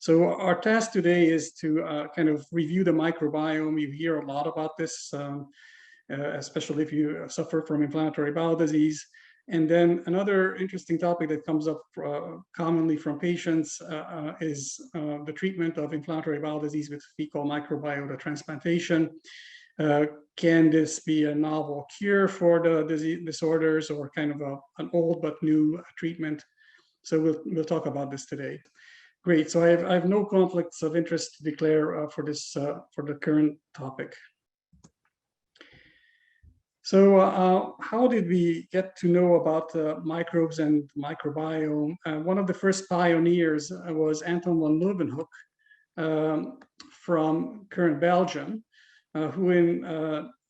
So our task today is to kind of review the microbiome. You hear a lot about this, especially if you suffer from inflammatory bowel disease. And then another interesting topic that comes up commonly from patients is the treatment of inflammatory bowel disease with fecal microbiota transplantation. Can this be a novel cure for the disease disorders, or kind of an old but new treatment? So we'll talk about this today. Great. So I have no conflicts of interest to declare for the current topic. So how did we get to know about microbes and microbiome? One of the first pioneers was Anton van Leeuwenhoek from current Belgium, who in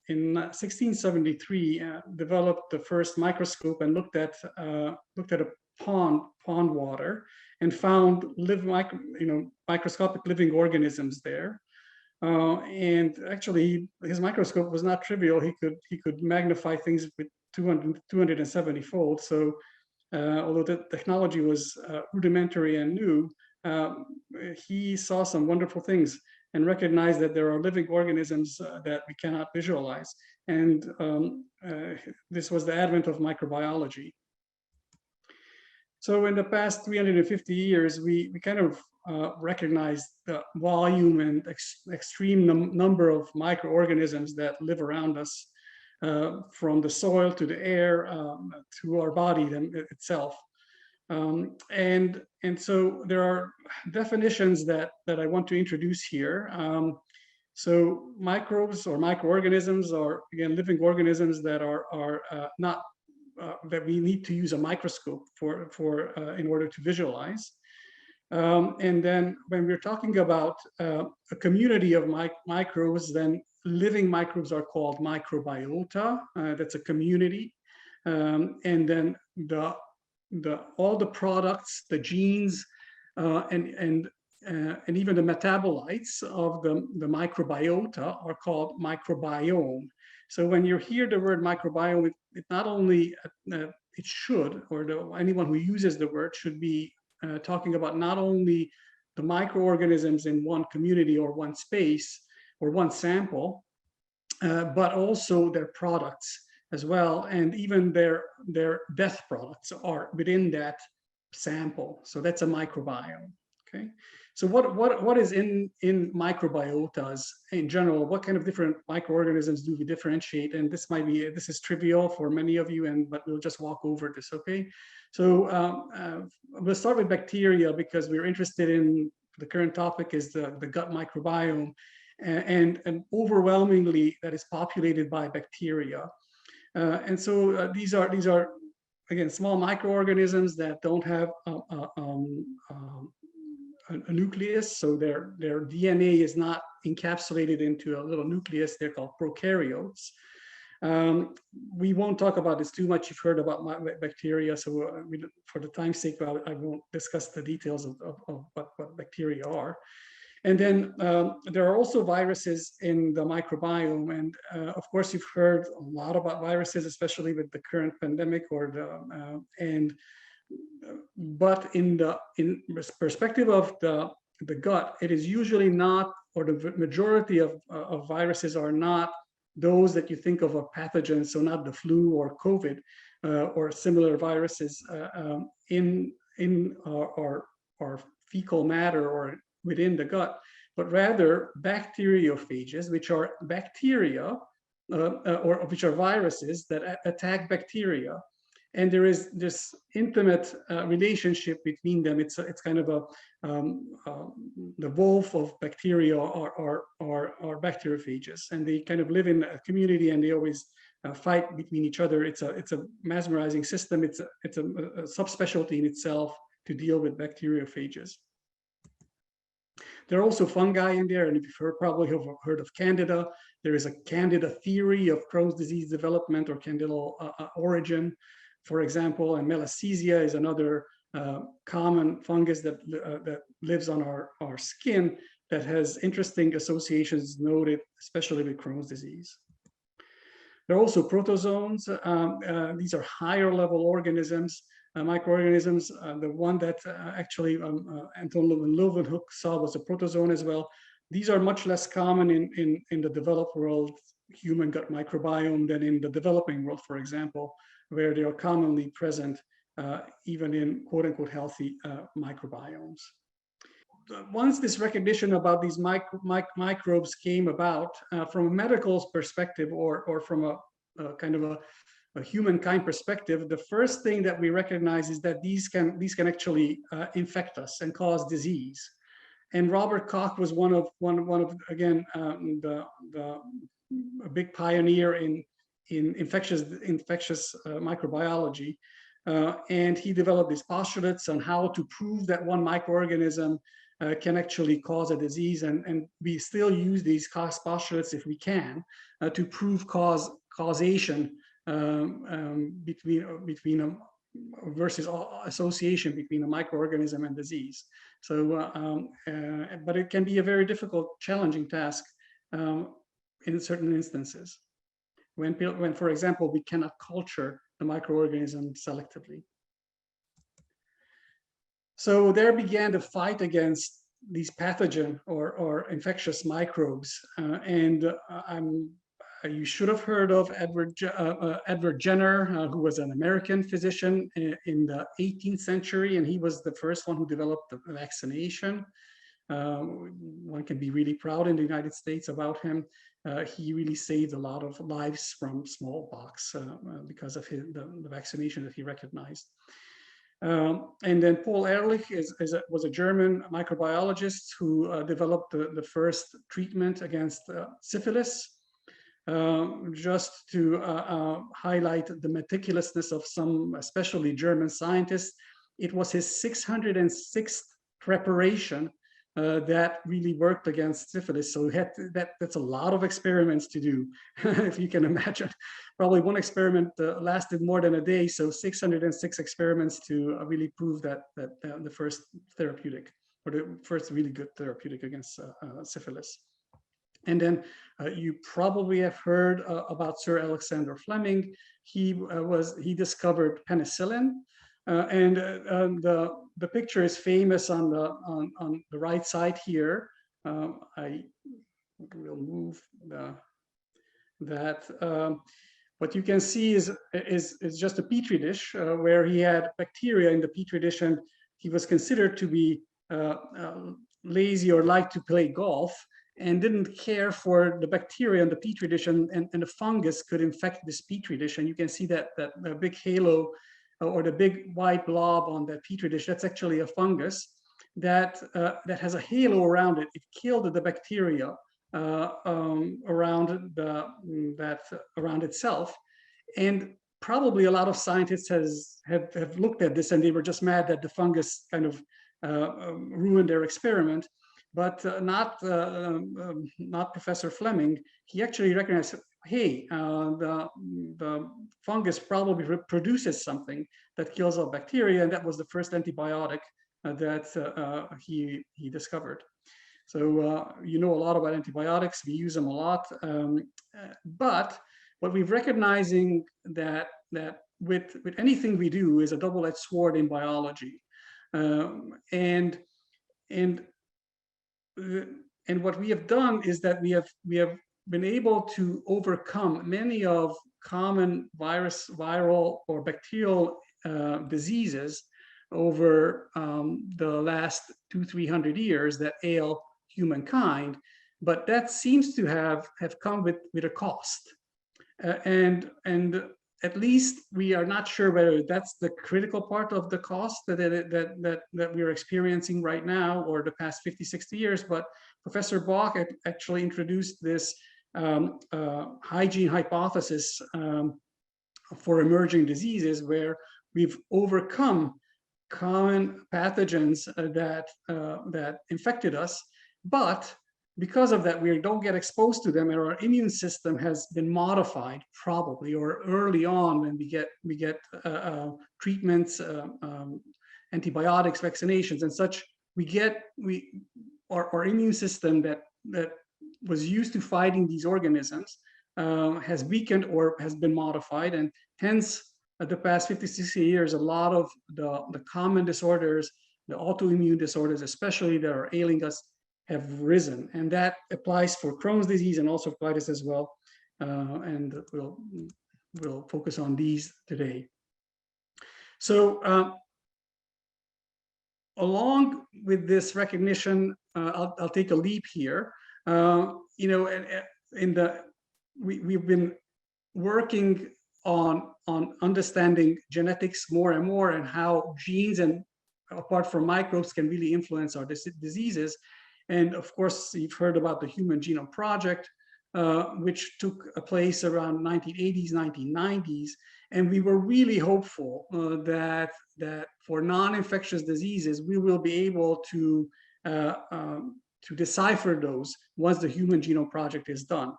1673 developed the first microscope and looked at a pond water and found microscopic living organisms there. And actually, his microscope was not trivial. He could magnify things with 270 fold. So although the technology was rudimentary and new, he saw some wonderful things and recognized that there are living organisms that we cannot visualize. And this was the advent of microbiology. So in the past 350 years, we kind of recognized the volume and extreme number of microorganisms that live around us, from the soil to the air to our body itself. And so there are definitions that I want to introduce here. So microbes or microorganisms are, again, living organisms that are not that we need to use a microscope for in order to visualize. And then when we're talking about a community of microbes, then living microbes are called microbiota. That's a community. And then all the products, the genes, and even the metabolites of the microbiota are called microbiome. So when you hear the word microbiome, it not only it should, or anyone who uses the word should be talking about not only the microorganisms in one community or one space or one sample, but also their products as well, and even their death products are within that sample. So that's a microbiome. Okay. So what is in microbiotas in general? What kind of different microorganisms do we differentiate? And this is trivial for many of you, but we'll just walk over this. Okay. So we'll start with bacteria because we're interested in the current topic is the gut microbiome, and overwhelmingly that is populated by bacteria. And so these are again small microorganisms that don't have a nucleus, so their DNA is not encapsulated into a little nucleus. They're called prokaryotes. We won't talk about this too much. You've heard about bacteria, so for the time's sake, I won't discuss the details of what bacteria are. And then there are also viruses in the microbiome, and of course you've heard a lot about viruses, especially with the current pandemic, but in perspective of the gut, it is usually not, or the majority of viruses are not those that you think of pathogens, so not the flu or COVID or similar viruses in our fecal matter or within the gut, but rather bacteriophages, which are bacteria or which are viruses that attack bacteria. And there is this intimate relationship between them. It's kind of the wolf of bacteria are bacteriophages, and they kind of live in a community, and they always fight between each other. It's a mesmerizing system. It's a subspecialty in itself to deal with bacteriophages. There are also fungi in there, and if you've probably heard of Candida, there is a Candida theory of Crohn's disease development or candidal origin, for example, and Malassezia is another common fungus that lives on our skin that has interesting associations noted, especially with Crohn's disease. There are also protozoans. These are higher level organisms microorganisms. The one that actually Anton Leeuwenhoek saw was the protozoan as well. These are much less common in the developed world, human gut microbiome, than in the developing world, for example, where they are commonly present even in quote unquote healthy microbiomes. Once this recognition about these microbes came about from a medical perspective or from a kind of a humankind perspective, the first thing that we recognize is that these can actually infect us and cause disease. And Robert Koch was one of again a big pioneer in infectious microbiology, and he developed these postulates on how to prove that one microorganism can actually cause a disease, and we still use these postulates if we can to prove causation between a versus association between a microorganism and disease. So, but it can be a very difficult, challenging task in certain instances when, for example, we cannot culture the microorganism selectively. So there began the fight against these pathogen or infectious microbes, and you should have heard of Edward Jenner, who was an American physician in the 18th century, and he was the first one who developed the vaccination. One can be really proud in the United States about him. He really saved a lot of lives from smallpox because of the vaccination that he recognized. And then Paul Ehrlich was a German microbiologist who developed the first treatment against syphilis. Just to highlight the meticulousness of some, especially German scientists, it was his 606th preparation that really worked against syphilis. So that's a lot of experiments to do, if you can imagine. Probably one experiment lasted more than a day, so 606 experiments to really prove that the first therapeutic, or the first really good therapeutic against syphilis. And then you probably have heard about Sir Alexander Fleming. He discovered penicillin, and the picture is famous on the right side here. I will move that. What you can see is just a petri dish where he had bacteria in the petri dish, and he was considered to be lazy or like to play golf, and didn't care for the bacteria in the petri dish, and the fungus could infect this petri dish. And you can see that big halo or the big white blob on that petri dish, that's actually a fungus that has a halo around it. It killed the bacteria around itself. And probably a lot of scientists have looked at this, and they were just mad that the fungus kind of ruined their experiment. But not Professor Fleming. He actually recognized, hey, the fungus probably produces something that kills all bacteria, and that was the first antibiotic that he discovered. So you know a lot about antibiotics. We use them a lot, but what we're recognizing that with anything we do is a double-edged sword in biology, and what we have done is that we have been able to overcome many of common viral or bacterial diseases over the last 200-300 years that ail humankind, but that seems to have come with a cost, and at least we are not sure whether that's the critical part of the cost that we are experiencing right now or the past 50-60 years. But Professor Bach actually introduced this hygiene hypothesis for emerging diseases, where we've overcome common pathogens that infected us, but because of that, we don't get exposed to them, and our immune system has been modified, probably, or early on when we get treatments, antibiotics, vaccinations, and such. Our immune system that was used to fighting these organisms has weakened or has been modified, and hence the past 50, 60 years, a lot of the common disorders, the autoimmune disorders, especially that are ailing us, have risen. And that applies for Crohn's disease and also colitis as well. And we'll focus on these today. So along with this recognition, I'll take a leap here. You know, we've been working on understanding genetics more and more, and how genes, and apart from microbes, can really influence our diseases. And of course, you've heard about the Human Genome Project, which took place around 1980s, 1990s. And we were really hopeful that for non-infectious diseases, we will be able to decipher those once the Human Genome Project is done.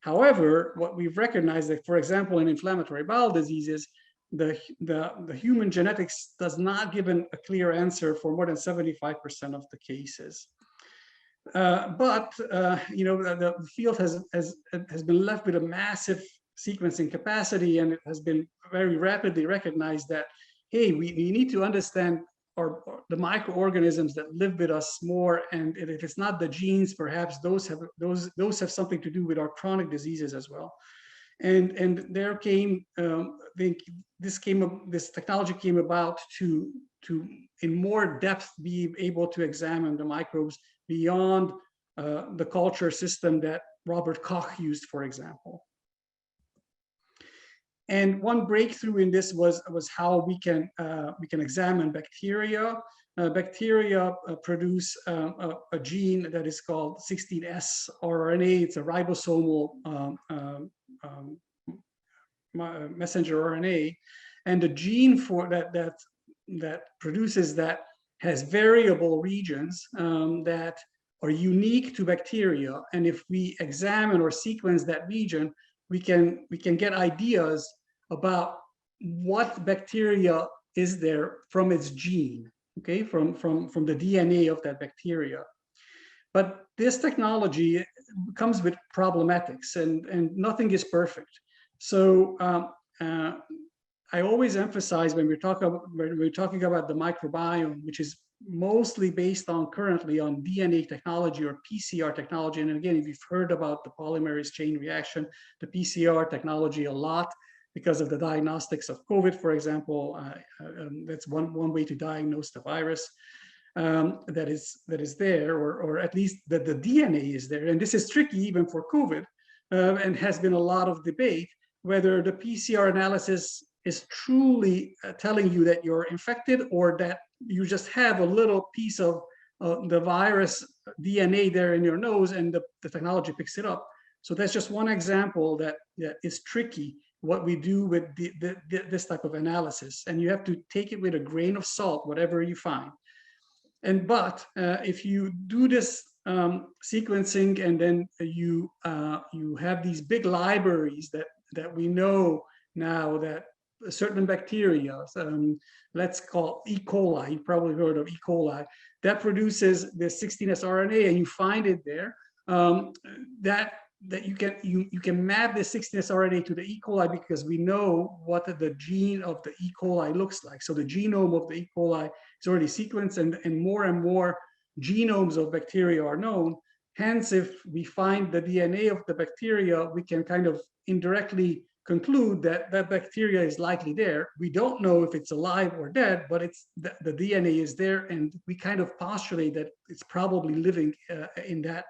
However, what we've recognized that, for example, in inflammatory bowel diseases, the human genetics does not give a clear answer for more than 75% of the cases. But you know, the field has been left with a massive sequencing capacity, and it has been very rapidly recognized that, hey, we need to understand the microorganisms that live with us more, and if it's not the genes, perhaps those have something to do with our chronic diseases as well. And there came, this technology came about to in more depth be able to examine the microbes beyond the culture system that Robert Koch used, for example. And one breakthrough in this was how we can examine bacteria. Bacteria produce a gene that is called 16S RNA. It's a ribosomal messenger RNA, and the gene for that produces that has variable regions that are unique to bacteria. And if we examine or sequence that region, we can get ideas about what bacteria is there from its gene, okay, from the DNA of that bacteria. But this technology comes with problematics, and nothing is perfect. So I always emphasize when we're talking about the microbiome, which is mostly based on currently on DNA technology or PCR technology. And again, if you've heard about the polymerase chain reaction, the PCR technology a lot, because of the diagnostics of COVID, for example, that's one way to diagnose the virus that is there, or at least that the DNA is there. And this is tricky even for COVID, and has been a lot of debate whether the PCR analysis is truly telling you that you're infected, or that you just have a little piece of the virus DNA there in your nose, and the technology picks it up. So that's just one example that is tricky, what we do with this type of analysis. And you have to take it with a grain of salt, whatever you find. But if you do this sequencing, and then you have these big libraries that we know now that certain bacteria, let's call E. coli, you probably heard of E. coli, that produces the 16S RNA, and you find it there, that you can map the 16S RNA to the E. coli, because we know what the gene of the E. coli looks like. So the genome of the E. coli is already sequenced, and more genomes of bacteria are known. Hence, if we find the DNA of the bacteria, we can kind of indirectly conclude that that bacteria is likely there. We don't know if it's alive or dead, but it's the DNA is there, and we kind of postulate that it's probably living in that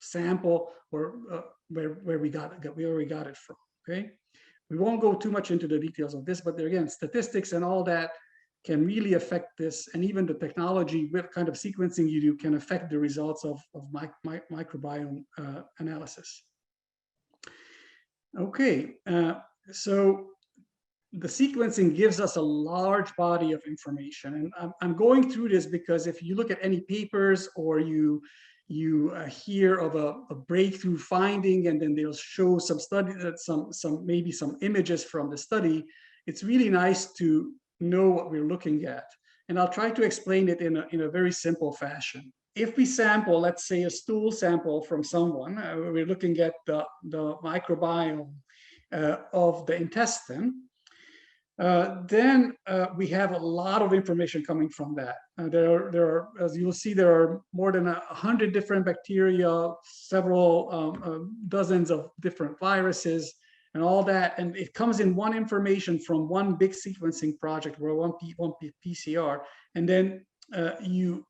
sample, or where we got it from. Okay, we won't go too much into the details of this, but there again, statistics and all that can really affect this, and even the technology, what kind of sequencing you do, can affect the results of microbiome analysis. Okay, so the sequencing gives us a large body of information, and I'm going through this because if you look at any papers, or you hear of a breakthrough finding, and then they'll show some study, maybe some images from the study, it's really nice to know what we're looking at. And I'll try to explain it in a very simple fashion. If we sample, let's say, a stool sample from someone, we're looking at the microbiome of the intestine. Then we have a lot of information coming from that. There are, as you'll see, there are more than 100 different bacteria, several dozens of different viruses, and all that. And it comes in one information from one big sequencing project, or one PCR, and then you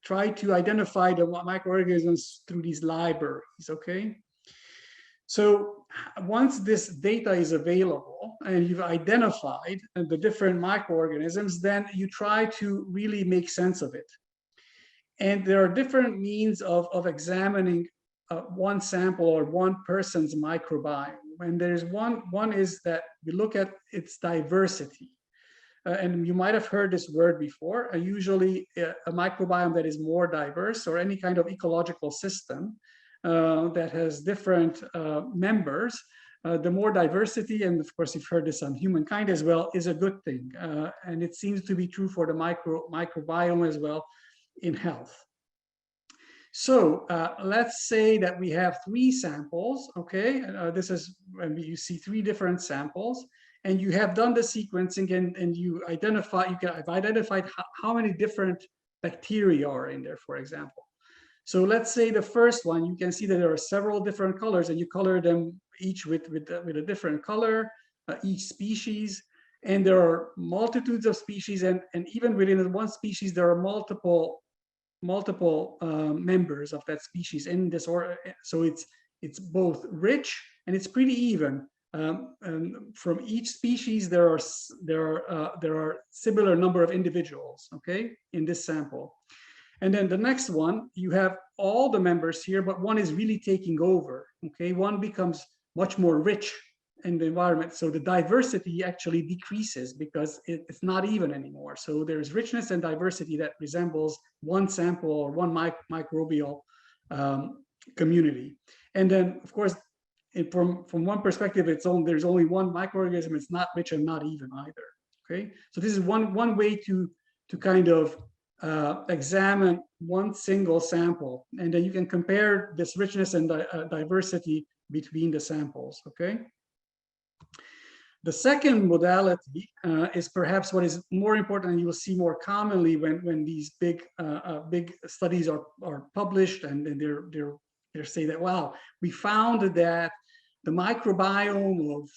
try to identify the microorganisms through these libraries. Okay. So once this data is available and you've identified the different microorganisms, then you try to really make sense of it. And there are different means of examining one sample or one person's microbiome. And there's one is that we look at its diversity. And you might have heard this word before. Usually a microbiome that is more diverse, or any kind of ecological system that has different members, the more diversity, and of course you've heard this on humankind as well, is a good thing. And it seems to be true for the microbiome as well in health. So let's say that we have 3 samples, okay? This is when you see 3 different samples, and you have done the sequencing, and you have identified how many different bacteria are in there, for example. So let's say the first one, you can see that there are several different colors, and you color them each with a different color, each species. And there are multitudes of species, and even within one species, there are multiple members of that species in this order. So it's both rich and it's pretty even. And from each species, there are similar number of individuals, okay, in this sample. And then the next one, you have all the members here, but one is really taking over, okay? One becomes much more rich in the environment. So the diversity actually decreases because it's not even anymore. So there's richness and diversity that resembles one sample or one microbial community. And then, of course, from one perspective, there's only one microorganism. It's not rich and not even either, okay? So this is one way to kind of examine one single sample, and then you can compare this richness and diversity between the samples, okay? The second modality is perhaps what is more important, and you will see more commonly when these big studies are published, and they're say that, wow, we found that the microbiome of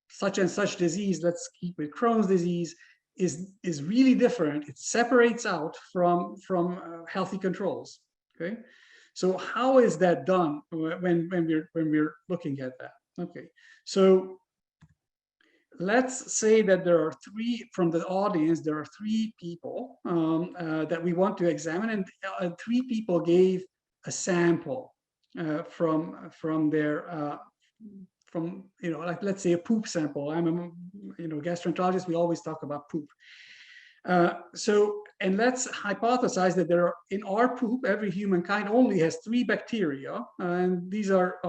such and such disease, let's keep with Crohn's disease, is really different. It separates out from healthy controls. Okay, so how is that done when we're looking at that? Okay, so let's say that there are 3 from the audience. There are 3 people that we want to examine, and 3 people gave a sample from their like, let's say a poop sample. I'm a gastroenterologist. We always talk about poop. And let's hypothesize that there are, in our poop, every humankind only has 3 bacteria, and these are,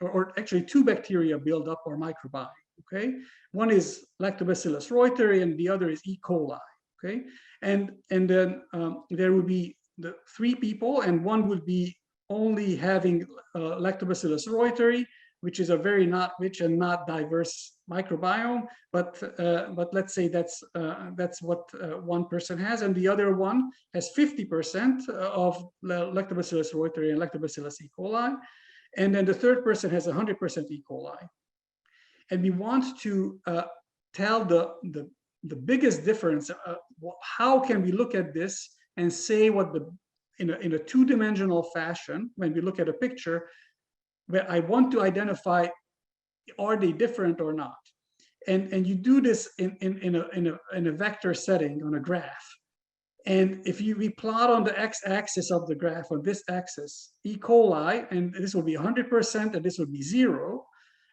or actually 2 bacteria build up our microbiome. Okay, one is Lactobacillus reuteri, and the other is E. coli. Okay, and then there would be the 3 people, and one would be only having Lactobacillus reuteri, which is a very not rich and not diverse microbiome, but let's say that's what one person has, and the other one has 50% of Lactobacillus reuteri and Lactobacillus E. coli, and then the third person has 100% E. coli. And we want to tell the biggest difference. How can we look at this and say what in a 2-dimensional fashion, when we look at a picture, where I want to identify, are they different or not? And you do this in a vector setting on a graph. And if we plot on the x-axis of the graph, on this axis, E. coli, and this will be 100%, and this will be 0,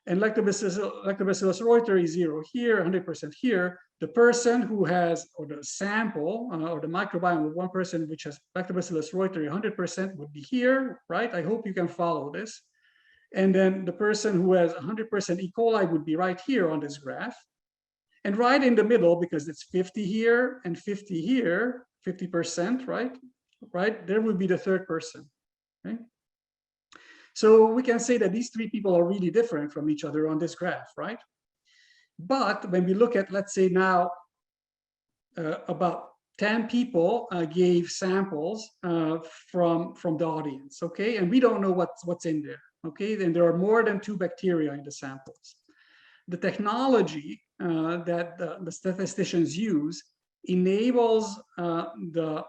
and Lactobacillus reuteri 0 here, 100% here. The person who has, or the sample, or the microbiome of one person which has Lactobacillus reuteri 100% would be here, right? I hope you can follow this. And then the person who has 100% E. coli would be right here on this graph. And right in the middle, because it's 50 here and 50 here, 50%, right? Right, there would be the third person. Okay? So we can say that these 3 people are really different from each other on this graph, right? But when we look at, let's say now, about 10 people gave samples from the audience, okay? And we don't know what's in there, okay? Then there are more than 2 bacteria in the samples. The technology that the statisticians use enables the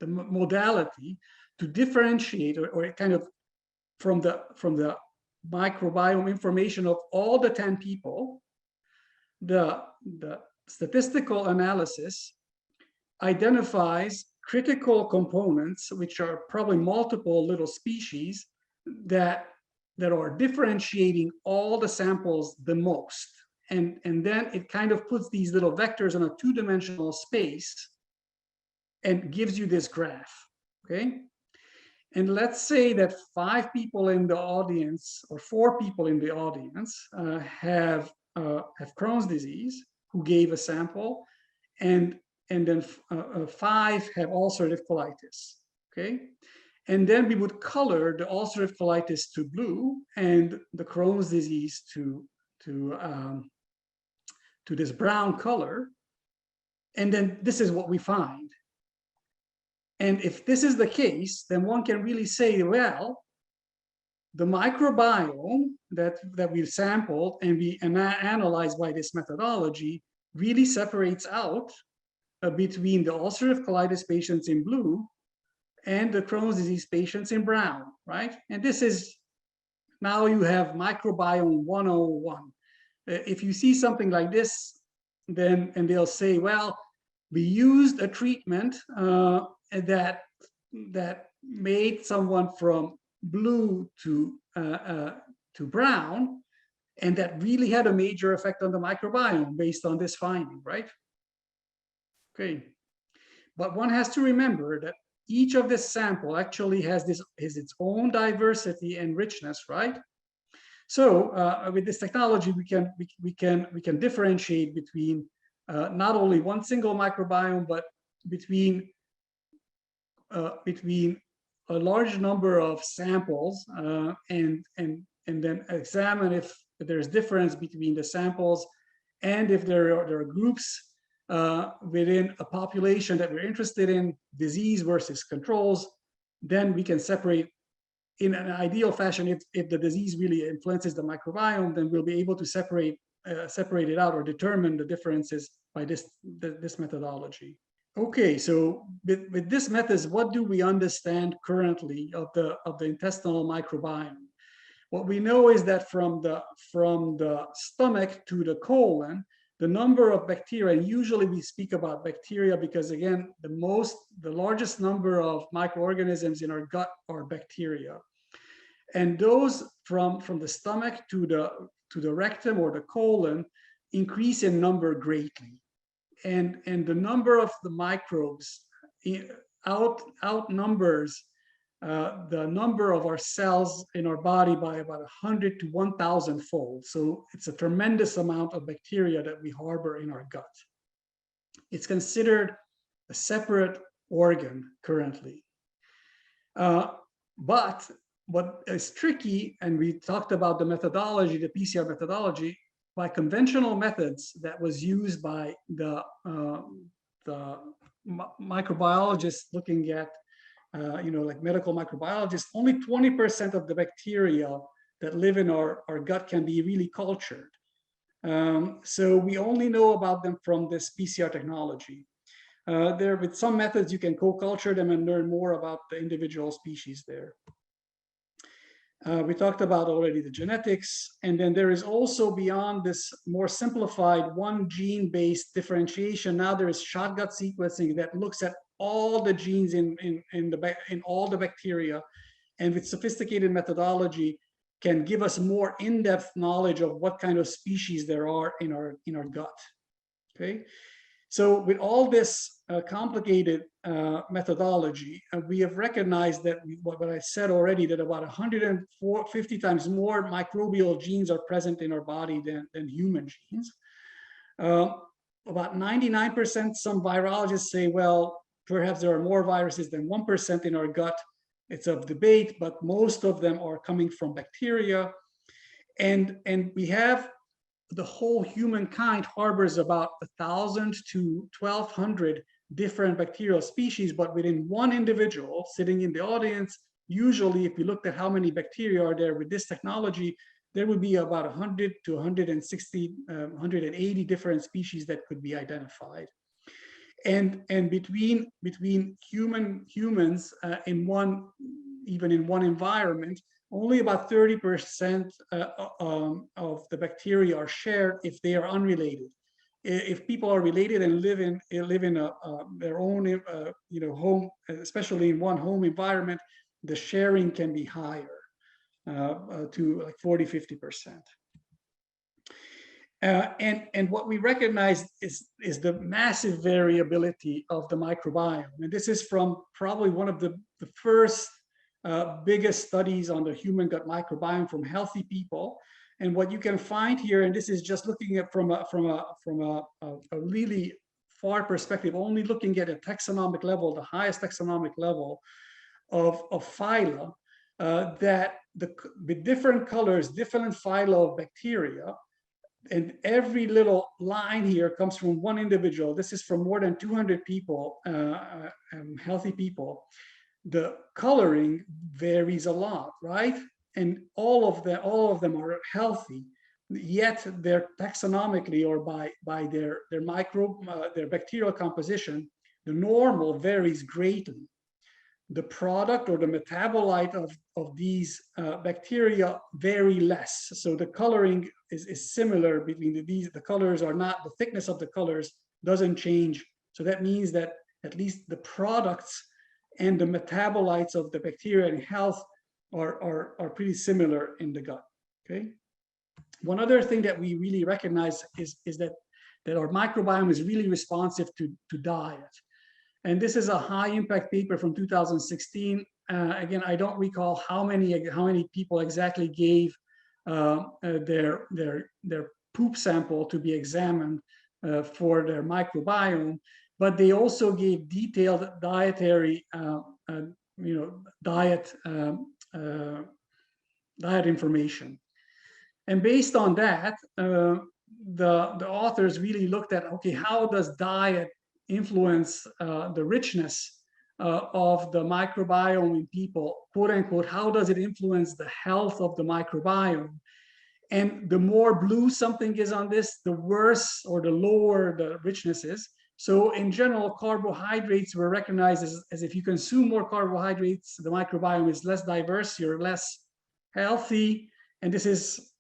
modality to differentiate or kind of from the microbiome information of all the 10 people. The statistical analysis identifies critical components, which are probably multiple little species that are differentiating all the samples the most. And then it kind of puts these little vectors on a 2-dimensional space and gives you this graph, okay? And let's say that 5 people in the audience or 4 people in the audience have Crohn's disease who gave a sample, and then 5 have ulcerative colitis, okay? And then we would color the ulcerative colitis to blue and the Crohn's disease to this brown color. And then this is what we find. And if this is the case, then one can really say, well, the microbiome that we've sampled and we analyzed by this methodology really separates out between the ulcerative colitis patients in blue and the Crohn's disease patients in brown, right? And this is, now you have microbiome 101. If you see something like this, then, and they'll say, well, we used a treatment that made someone from blue to brown, and that really had a major effect on the microbiome based on this finding, right? Okay, but one has to remember that each of this sample actually has its own diversity and richness, right? So with this technology, we can differentiate between not only one single microbiome, but between a large number of samples, and then examine if there's difference between the samples, and if there are groups within a population that we're interested in, disease versus controls. Then we can separate in an ideal fashion. If the disease really influences the microbiome, then we'll be able to separate it out or determine the differences by this methodology. Okay, so with this method, what do we understand currently of the intestinal microbiome? What we know is that from the stomach to the colon, the number of bacteria, and usually we speak about bacteria because, again, the largest number of microorganisms in our gut are bacteria. And those from the stomach to the rectum or the colon increase in number greatly. And the number of the microbes outnumbers the number of our cells in our body by about 100 to 1,000 fold. So it's a tremendous amount of bacteria that we harbor in our gut. It's considered a separate organ currently. But what is tricky, and we talked about the methodology, the PCR methodology, by conventional methods that was used by the microbiologists looking at like medical microbiologists, only 20% of the bacteria that live in our gut can be really cultured. So we only know about them from this PCR technology. With some methods, you can co-culture them and learn more about the individual species there. We talked about already the genetics, and then there is also, beyond this more simplified one gene-based differentiation, now there is shotgun sequencing that looks at all the genes in all the bacteria, and with sophisticated methodology can give us more in-depth knowledge of what kind of species there are in our gut. Okay, so with all this complicated methodology, we have recognized that what I said already, that about 150 times more microbial genes are present in our body than human genes. About 99%, some virologists say, well, perhaps there are more viruses than 1% in our gut. It's of debate, but most of them are coming from bacteria. And we have the whole humankind harbors about 1,000 to 1,200 different bacterial species, but within one individual sitting in the audience, usually if we looked at how many bacteria are there with this technology, there would be about 100 to 160, 180 different species that could be identified. And between humans in one, even in one environment, only about 30% of the bacteria are shared if they are unrelated. If people are related and live in their own home, especially in one home environment, the sharing can be higher to like 40–50%. And what we recognize is the massive variability of the microbiome. And this is from probably one of the first biggest studies on the human gut microbiome from healthy people. And what you can find here, and this is just looking at from a really far perspective, only looking at a taxonomic level, the highest taxonomic level of phyla, that with different colors, different phyla of bacteria, and every little line here comes from one individual. This is from more than 200 people, healthy people. The coloring varies a lot, right? And all of them are healthy, yet they're taxonomically, or by their bacterial composition, the normal varies greatly. The product or the metabolite of these bacteria vary less. So the coloring is similar between these. The colors are not, the thickness of the colors doesn't change. So that means that at least the products and the metabolites of the bacteria in health are pretty similar in the gut. Okay. One other thing that we really recognize is that our microbiome is really responsive to diet. And this is a high impact paper from 2016. Again, I don't recall how many people exactly gave their poop sample to be examined for their microbiome, but they also gave detailed dietary, diet information. And based on that, the authors really looked at, okay, how does diet influence the richness of the microbiome in people, quote unquote, how does it influence the health of the microbiome? And the more blue something is on this, the worse or the lower the richness is. So in general, carbohydrates were recognized as if you consume more carbohydrates, the microbiome is less diverse, you're less healthy. And this is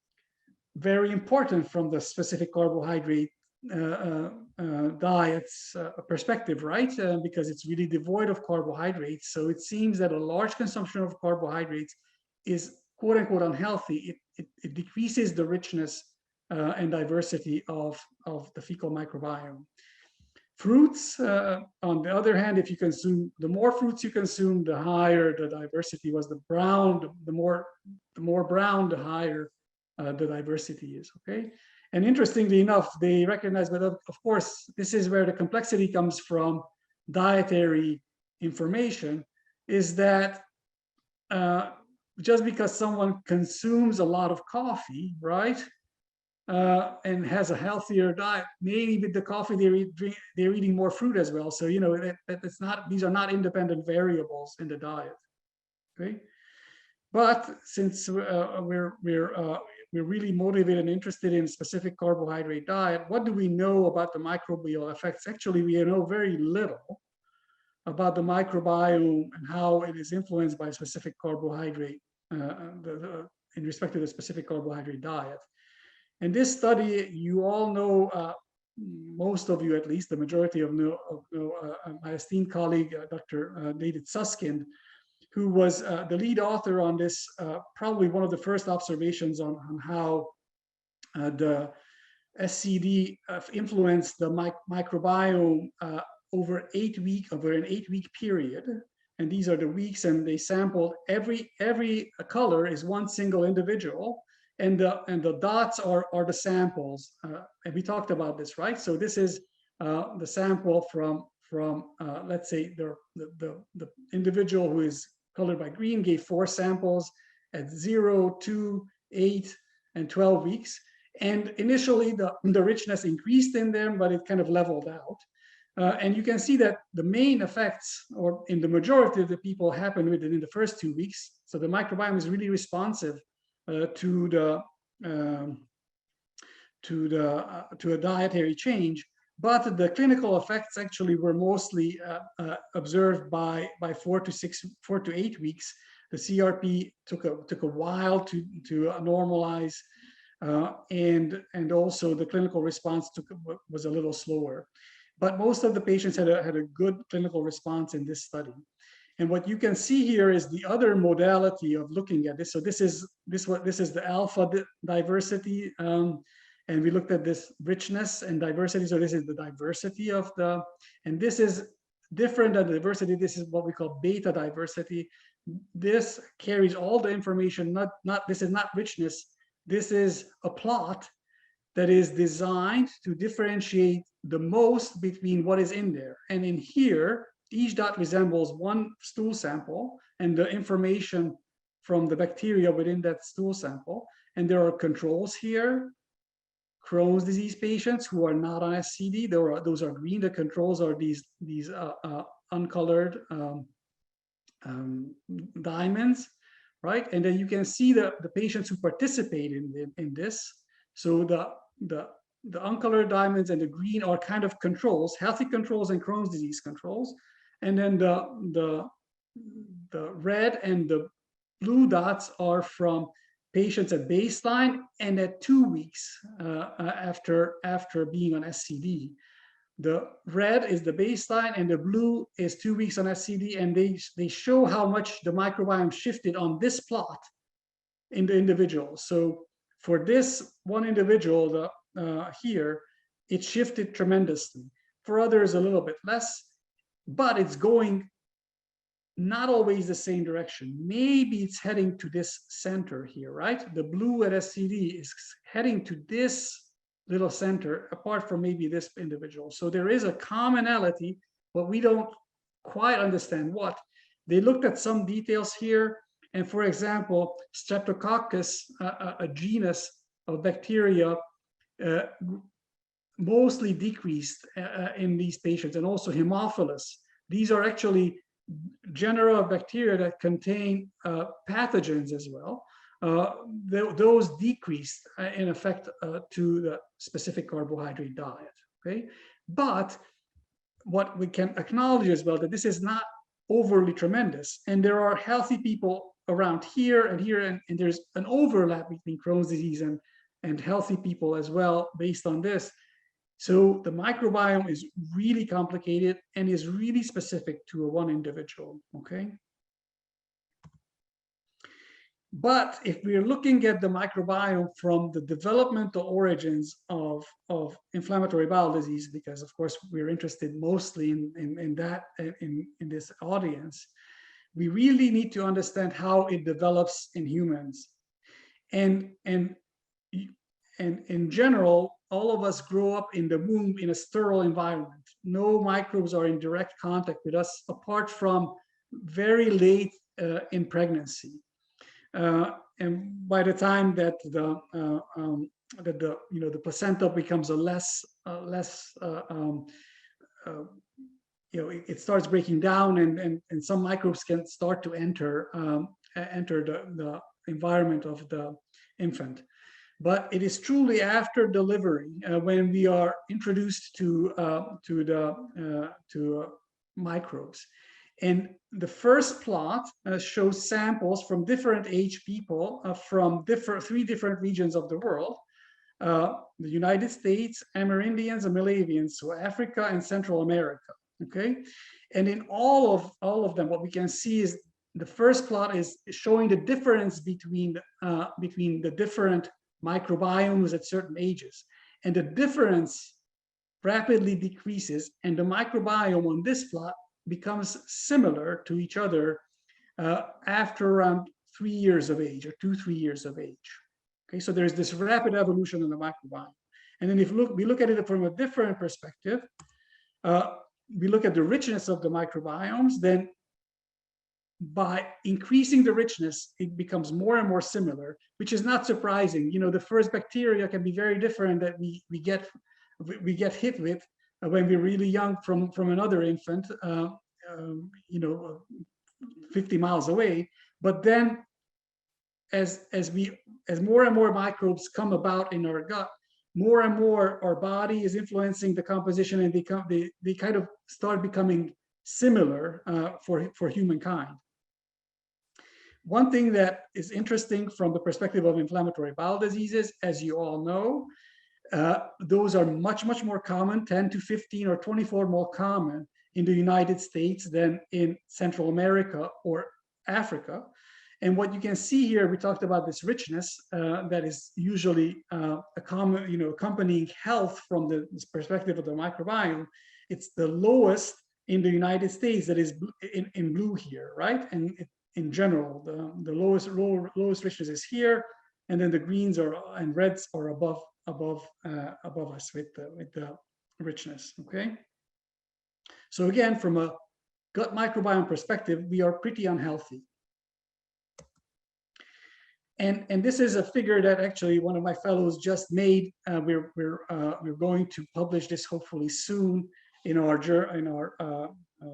very important from the specific carbohydrate diet's perspective, right? Because it's really devoid of carbohydrates. So it seems that a large consumption of carbohydrates is quote unquote unhealthy. It decreases the richness and diversity of the fecal microbiome. Fruits, on the other hand, if you consume, the more fruits you consume, the higher the diversity was. The brown, the more brown, the higher the diversity is. Okay. And interestingly enough, they recognize, but of course, this is where the complexity comes from dietary information, is that just because someone consumes a lot of coffee, right, and has a healthier diet, maybe with the coffee they're eating more fruit as well. So it's not; these are not independent variables in the diet. Okay, but since we're really motivated and interested in specific carbohydrate diet, what do we know about the microbial effects? Actually, we know very little about the microbiome and how it is influenced by specific carbohydrate in respect to the specific carbohydrate diet. And this study, you all know, most of you at least, the majority of my esteemed colleague, Dr. David Susskind, who was the lead author on this, probably one of the first observations on how the SCD influenced the microbiome over an 8-week period. And these are the weeks, and they sampled every color is one single individual, and the dots are the samples. And we talked about this, right? So this is the sample from let's say the individual who is colored by green gave 4 samples at 0, 2, 8, and 12 weeks. And initially, the richness increased in them, but it kind of leveled out. And you can see that the main effects, or in the majority of the people, happen within the first 2 weeks. So the microbiome is really responsive to a dietary change. But the clinical effects actually were mostly observed by 4 to 8 weeks. The CRP took a while to normalize, and also the clinical response was a little slower. But most of the patients had a good clinical response in this study. And what you can see here is the other modality of looking at this. So this is the alpha diversity, and we looked at this richness and diversity. So this is the diversity of and this is different than the diversity. This is what we call beta diversity. This carries all the information. This is not richness. This is a plot that is designed to differentiate the most between what is in there. And in here, each dot resembles one stool sample and the information from the bacteria within that stool sample. And there are controls here. Crohn's disease patients who are not on SCD, those are green. The controls are these uncolored diamonds, right? And then you can see the patients who participate in this. So the uncolored diamonds and the green are kind of controls, healthy controls and Crohn's disease controls. And then the red and the blue dots are from patients at baseline and at 2 weeks after being on SCD. The red is the baseline and the blue is 2 weeks on SCD, and they show how much the microbiome shifted on this plot in the individual. So for this one individual here, it shifted tremendously. For others, a little bit less, but it's going not always the same direction. Maybe it's heading to this center here, right? The blue at SCD is heading to this little center, apart from maybe this individual. So there is a commonality, but we don't quite understand what. They looked at some details here. And for example, Streptococcus, a genus of bacteria, mostly decreased in these patients, and also Haemophilus. These are actually genera of bacteria that contain pathogens as well. Those decreased in effect to the specific carbohydrate diet. Okay, but what we can acknowledge as well, that this is not overly tremendous, and there are healthy people around here and here, and there's an overlap between Crohn's disease and healthy people as well based on this. So the microbiome is really complicated and is really specific to one individual, okay? But if we're looking at the microbiome from the developmental origins of inflammatory bowel disease, because of course we're interested mostly in this audience, we really need to understand how it develops in humans. And in general, all of us grow up in the womb in a sterile environment. No microbes are in direct contact with us, apart from very late in pregnancy. And by the time that the placenta becomes it starts breaking down, and some microbes can start to enter the environment of the infant. But it is truly after delivery when we are introduced to microbes. And the first plot shows samples from different age people from three different regions of the world: the United States, Amerindians, and Malavians, so Africa and Central America. Okay, and in all of them, what we can see is the first plot is showing the difference between the different microbiomes at certain ages, and the difference rapidly decreases, and the microbiome on this plot becomes similar to each other after around 3 years of age, or 2-3 years of age. Okay, so there's this rapid evolution in the microbiome. And then if we look at it from a different perspective, we look at the richness of the microbiomes, then by increasing the richness, it becomes more and more similar, which is not surprising. You know, the first bacteria can be very different that we get hit with when we're really young from another infant, you know, 50 miles away. But then as more and more microbes come about in our gut, more and more our body is influencing the composition, and they kind of start becoming similar for humankind. One thing that is interesting from the perspective of inflammatory bowel diseases, as you all know, those are much more common, 10 to 15 or 24 more common in the United States than in Central America or Africa. And what you can see here, we talked about this richness that is usually a common, you know, accompanying health from the perspective of the microbiome. It's the lowest in the United States, that is in blue here, right? And in general, the lowest richness is here, and then the greens and reds are above us with the richness. Okay. So again, from a gut microbiome perspective, we are pretty unhealthy. And this is a figure that actually one of my fellows just made. We're going to publish this hopefully soon in our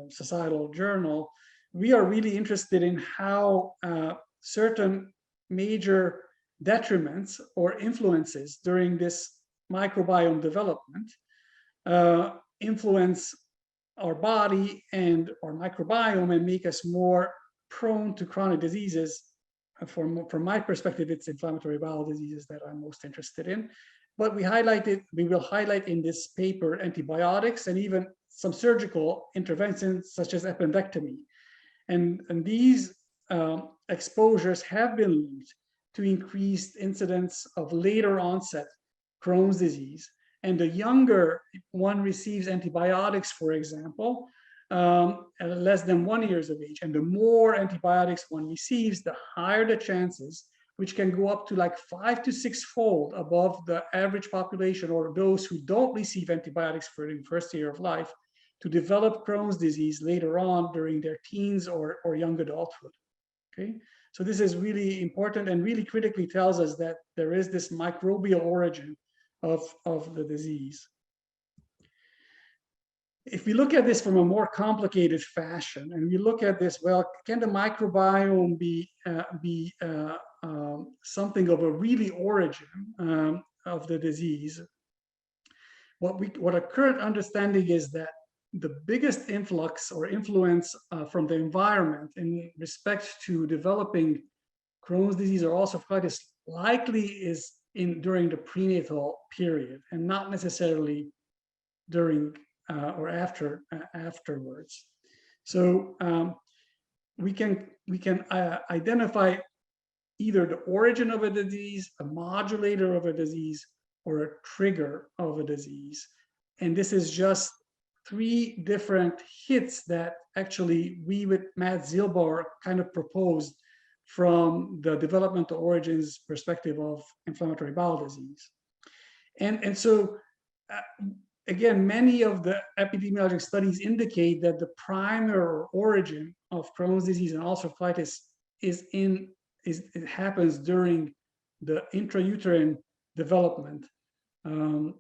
societal journal. We are really interested in how certain major detriments or influences during this microbiome development influence our body and our microbiome and make us more prone to chronic diseases. From my perspective, it's inflammatory bowel diseases that I'm most interested in. But we will highlight in this paper antibiotics and even some surgical interventions such as appendectomy. And these exposures have been linked to increased incidence of later onset Crohn's disease. And the younger one receives antibiotics, for example, at less than 1 year of age. And the more antibiotics one receives, the higher the chances, which can go up to like 5 to 6-fold above the average population or those who don't receive antibiotics for the first year of life, to develop Crohn's disease later on during their teens or young adulthood. Okay, so this is really important and really critically tells us that there is this microbial origin of the disease. If we look at this from a more complicated fashion, and we look at this, well, can the microbiome be something of a really origin of the disease? What our current understanding is that the biggest influx or influence from the environment in respect to developing Crohn's disease or ulcerative colitis likely is during the prenatal period, and not necessarily during or afterwards. So we can identify either the origin of a disease, a modulator of a disease, or a trigger of a disease. And this is just 3 different hits that actually we with Matt Zilbar kind of proposed from the developmental origins perspective of inflammatory bowel disease. And so again, many of the epidemiologic studies indicate that the primary origin of Crohn's disease and ulcerative colitis it happens during the intrauterine development, and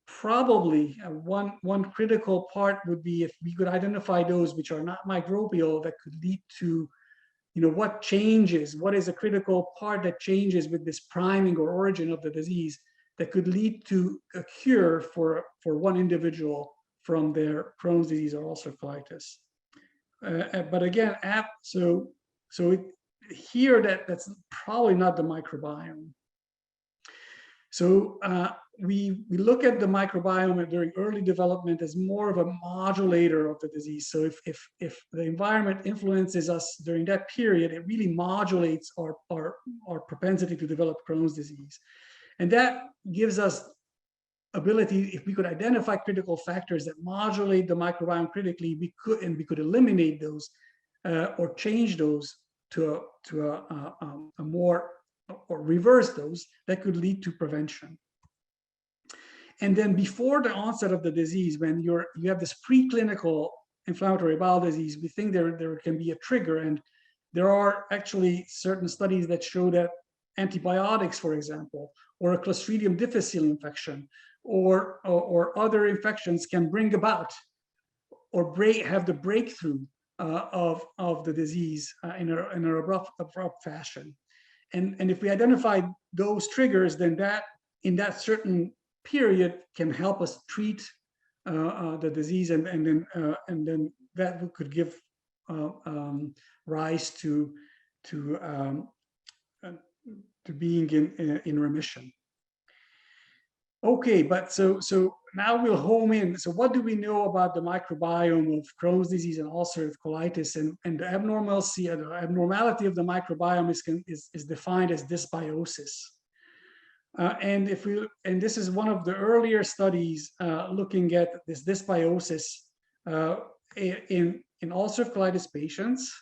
probably one critical part would be if we could identify those which are not microbial that could lead to, you know, what changes, what is a critical part that changes with this priming or origin of the disease that could lead to a cure for one individual from their Crohn's disease or ulcerative colitis. But again, that's probably not the microbiome. So we look at the microbiome during early development as more of a modulator of the disease. So if the environment influences us during that period, it really modulates our propensity to develop Crohn's disease. And that gives us ability, if we could identify critical factors that modulate the microbiome critically, we could eliminate those or change those to a more, or reverse those, that could lead to prevention. And then before the onset of the disease, when you have this preclinical inflammatory bowel disease, we think there can be a trigger. And there are actually certain studies that show that antibiotics, for example, or a Clostridium difficile infection, or other infections can bring about or have the breakthrough of the disease in an abrupt fashion. And if we identify those triggers, then that in that certain period can help us treat the disease, and then that could give rise to being in remission. Okay, but so now we'll home in. So what do we know about the microbiome of Crohn's disease and ulcerative colitis? And the abnormality of the microbiome is defined as dysbiosis. And this is one of the earlier studies looking at this dysbiosis in ulcerative colitis patients,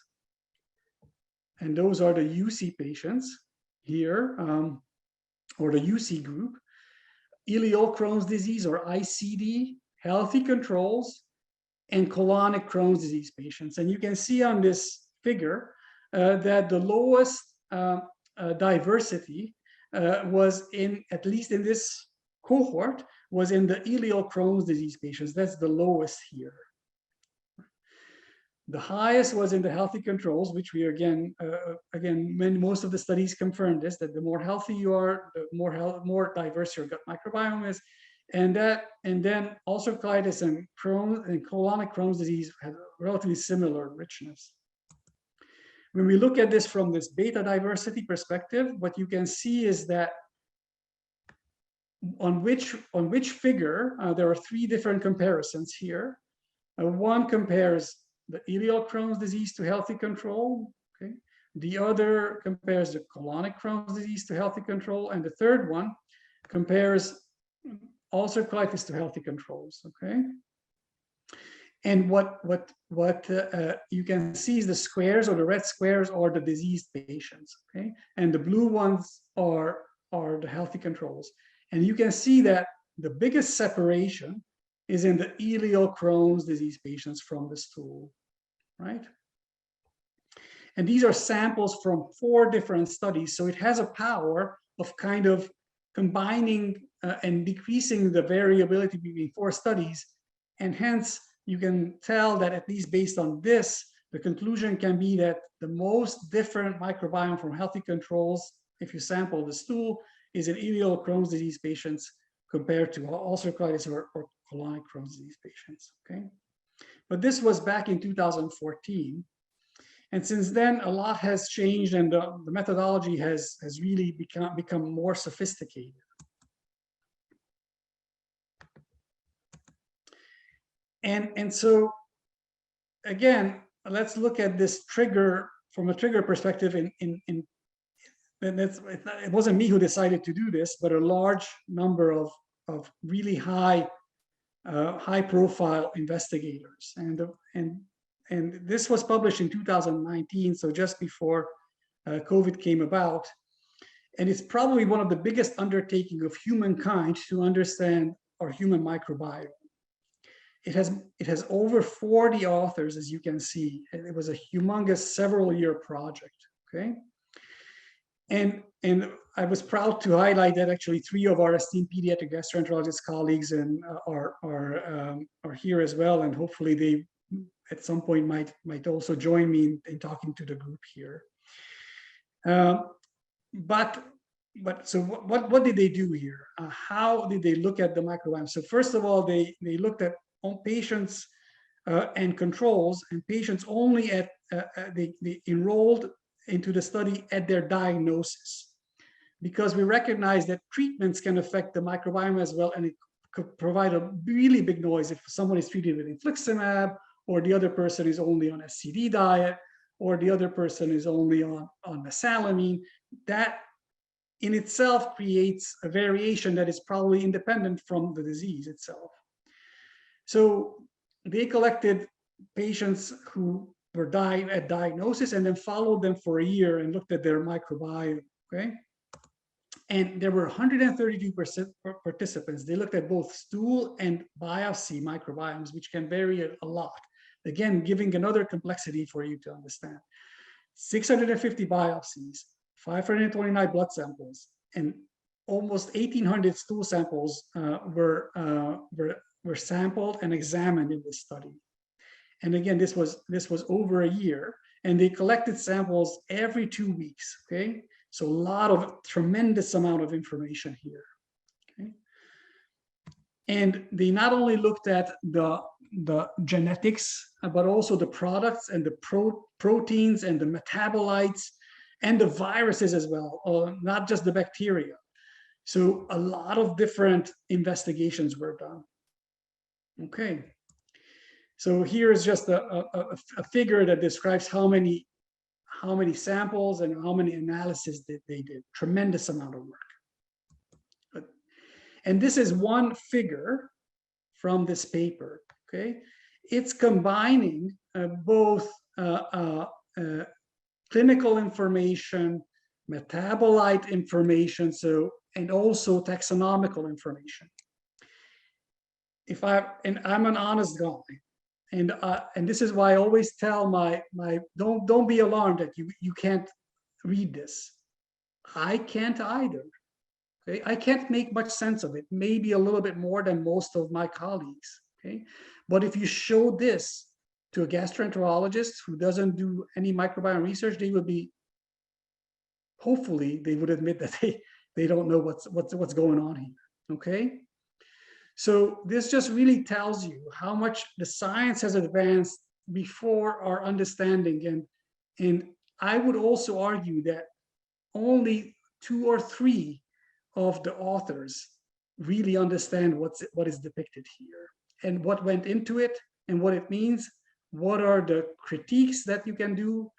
and those are the UC patients here, or the UC group. Ileal Crohn's disease, or ICD, healthy controls, and colonic Crohn's disease patients. And you can see on this figure that the lowest diversity was at least in this cohort, was in the ileal Crohn's disease patients. That's the lowest here. The highest was in the healthy controls, which we most of the studies confirmed this, that the more healthy you are, the more diverse your gut microbiome is, and then ulcerative colitis and Crohn's and colonic Crohn's disease have relatively similar richness. When we look at this from this beta diversity perspective, what you can see is that on which figure there are three different comparisons here. One compares the ileal Crohn's disease to healthy control. Okay, the other compares the colonic Crohn's disease to healthy control, and the third one compares ulcerative colitis to healthy controls. Okay, and what you can see is the squares, or the red squares, are the diseased patients. Okay, and the blue ones are the healthy controls. And you can see that the biggest separation is in the ileal Crohn's disease patients from the stool, right? And these are samples from 4 different studies. So it has a power of kind of combining and decreasing the variability between 4 studies. And hence, you can tell that, at least based on this, the conclusion can be that the most different microbiome from healthy controls, if you sample the stool, is in ileal Crohn's disease patients compared to ulcerative colitis or colonic Crohn's disease patients. Okay, but this was back in 2014, and since then a lot has changed, and the methodology has really become more sophisticated. And so again, let's look at this trigger from a trigger perspective. And it wasn't me who decided to do this, but a large number of really high profile investigators. And this was published in 2019, so just before COVID came about. And it's probably one of the biggest undertakings of humankind to understand our human microbiome. It has over 40 authors, as you can see. It was a humongous several-year project. Okay. And I was proud to highlight that actually 3 of our esteemed pediatric gastroenterologist colleagues are here as well, and hopefully they at some point might also join me in talking to the group here. But so what did they do here? How did they look at the microbiome? So first of all, they looked at patients and controls, and patients only at they enrolled into the study at their diagnosis, because we recognize that treatments can affect the microbiome as well, and it could provide a really big noise if someone is treated with infliximab, or the other person is only on a SCD diet, or the other person is only on mesalamine. That in itself creates a variation that is probably independent from the disease itself. So they collected patients who were at diagnosis and then followed them for a year and looked at their microbiome. Okay, and there were 132 participants. They looked at both stool and biopsy microbiomes, which can vary a lot. Again, giving another complexity for you to understand. 650 biopsies, 529 blood samples, and almost 1,800 stool samples were sampled and examined in this study. And again, this was over a year, and they collected samples every 2 weeks. Okay, so a lot of tremendous amount of information here. Okay, and they not only looked at the genetics, but also the products and the proteins and the metabolites and the viruses as well, not just the bacteria. So a lot of different investigations were done. Okay. So here is just a figure that describes how many samples and how many analyses that they did. Tremendous amount of work. And this is one figure from this paper. Okay, it's combining both clinical information, metabolite information, and also taxonomical information. I'm an honest guy. And this is why I always tell don't be alarmed that you can't read this. I can't either. Okay, I can't make much sense of it. Maybe a little bit more than most of my colleagues. Okay, but if you show this to a gastroenterologist who doesn't do any microbiome research, they would be, hopefully, they would admit that they don't know what's going on here. Okay. So this just really tells you how much the science has advanced before our understanding. And I would also argue that only 2 or 3 of the authors really understand what is depicted here and what went into it and what it means, what are the critiques that you can do.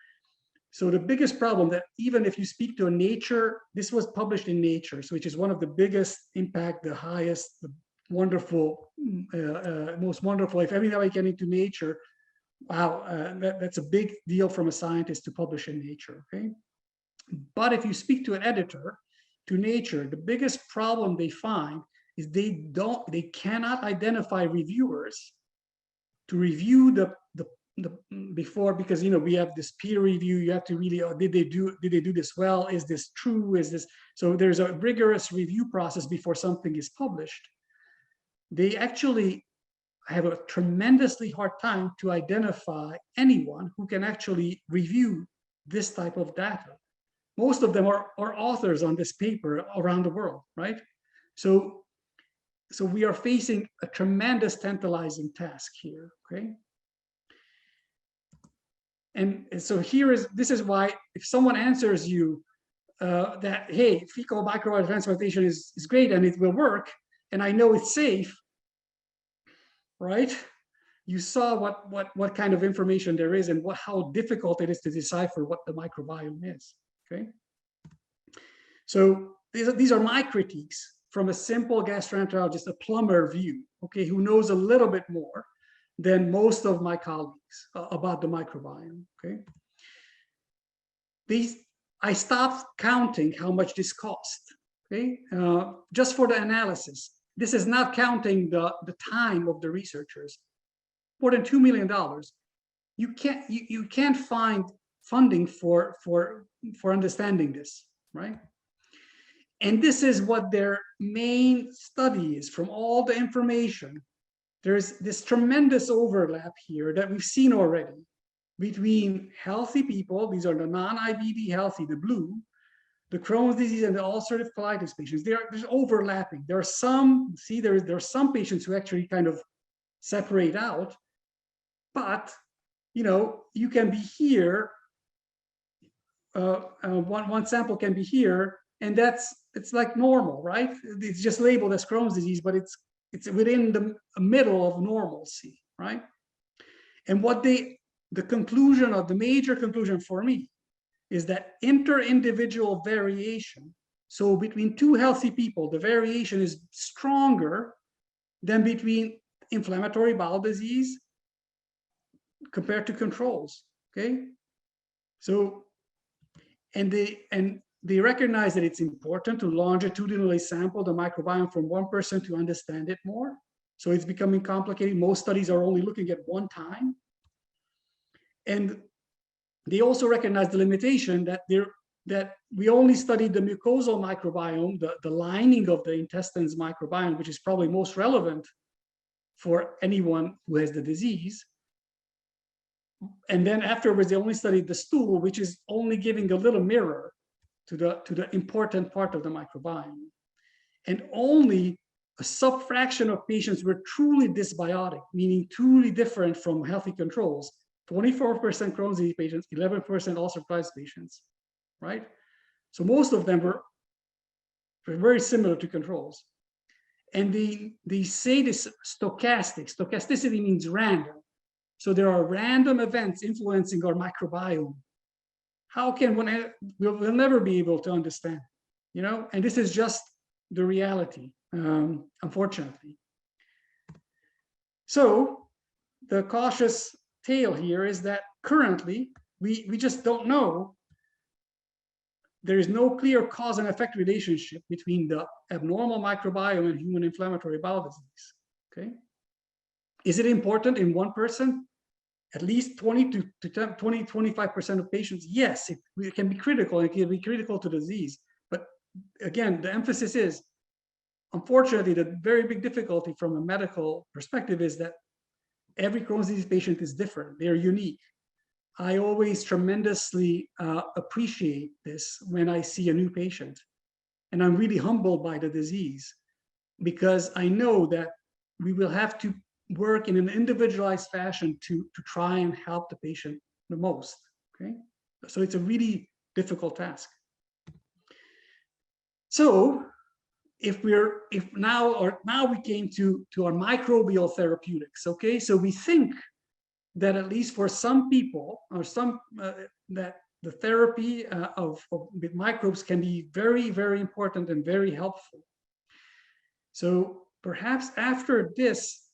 So the biggest problem that even if you speak to a Nature, this was published in Nature, which is one of the biggest impact, the highest, the wonderful, most wonderful. If every time I get into Nature, wow, that's a big deal from a scientist to publish in Nature. Okay, but if you speak to an editor, to Nature, the biggest problem they find is they cannot identify reviewers to review the before, because we have this peer review. You have to really, did they do this well? Is this true? Is this so? There's a rigorous review process before something is published. They actually have a tremendously hard time to identify anyone who can actually review this type of data. Most of them are authors on this paper around the world, right? So we are facing a tremendous tantalizing task here, okay? And so this is why if someone answers you that, hey, fecal microbiota transplantation is great and it will work, and I know it's safe, right? You saw what kind of information there is and how difficult it is to decipher what the microbiome is, okay? So these are my critiques from a simple gastroenterologist, a plumber view, okay, who knows a little bit more than most of my colleagues about the microbiome, okay? I stopped counting how much this cost, okay? Just for the analysis. This is not counting the time of the researchers. More than $2 million. You can't find funding for understanding this, right? And this is what their main study is from all the information. There's this tremendous overlap here that we've seen already between healthy people. These are the non-IBD healthy, the blue, the Crohn's disease and the ulcerative colitis patients. There's overlapping. There are some, there are some patients who actually kind of separate out, but you can be here, one sample can be here, and it's like normal, right? It's just labeled as Crohn's disease, but it's within the middle of normalcy, right? And the conclusion, or the major conclusion for me, is that inter-individual variation, so between 2 healthy people, the variation is stronger than between inflammatory bowel disease compared to controls, okay? So, and they recognize that it's important to longitudinally sample the microbiome from one person to understand it more. So it's becoming complicated. Most studies are only looking at one time. And they also recognize the limitation that we only studied the mucosal microbiome, the lining of the intestines microbiome, which is probably most relevant for anyone who has the disease. And then afterwards, they only studied the stool, which is only giving a little mirror to the important part of the microbiome. And only a subfraction of patients were truly dysbiotic, meaning truly different from healthy controls. 24% Crohn's disease patients, 11% ulcerative colitis patients, right? So most of them were very similar to controls. And they say this stochastic. Stochasticity means random. So there are random events influencing our microbiome. How can one, we'll never be able to understand, you know? And this is just the reality, unfortunately. So the cautious tale here is that currently we just don't know. There is no clear cause and effect relationship between the abnormal microbiome and human inflammatory bowel disease. Okay, is it important in one person? At least 25% of patients, yes, it can be critical. It can be critical to the disease. But again, the emphasis is, unfortunately, the very big difficulty from a medical perspective is that every Crohn's disease patient is different. They're unique. I always tremendously appreciate this when I see a new patient. And I'm really humbled by the disease because I know that we will have to work in an individualized fashion to try and help the patient the most. Okay, so it's a really difficult task. So if now we came to our microbial therapeutics. Okay, so we think that at least for some people or some that the therapy with microbes can be very, very important and very helpful. So perhaps after this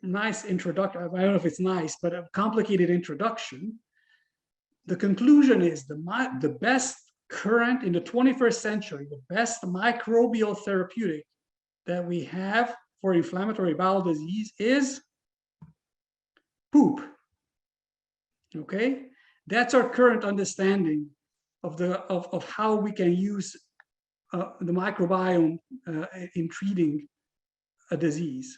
nice introduction, I don't know if it's nice, but a complicated introduction, the conclusion is the best current in the 21st century, the best microbial therapeutic that we have for inflammatory bowel disease is poop. Okay, that's our current understanding of how we can use the microbiome in treating a disease.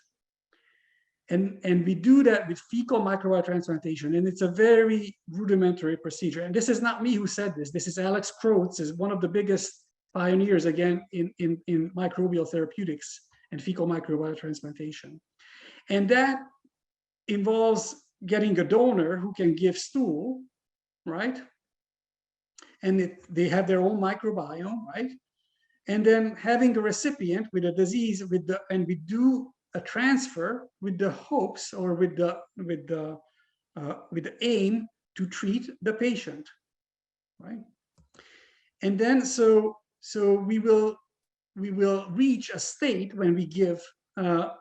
And we do that with fecal microbiota transplantation, and it's a very rudimentary procedure. And this is not me who said this. This is Alex Crohn, is one of the biggest pioneers, again, in microbial therapeutics and fecal microbiota transplantation. And that involves getting a donor who can give stool, right? And they have their own microbiome, right? And then having a recipient with a disease and we do a transfer with the hopes or with the aim to treat the patient, right? And then so we will reach a state when we give a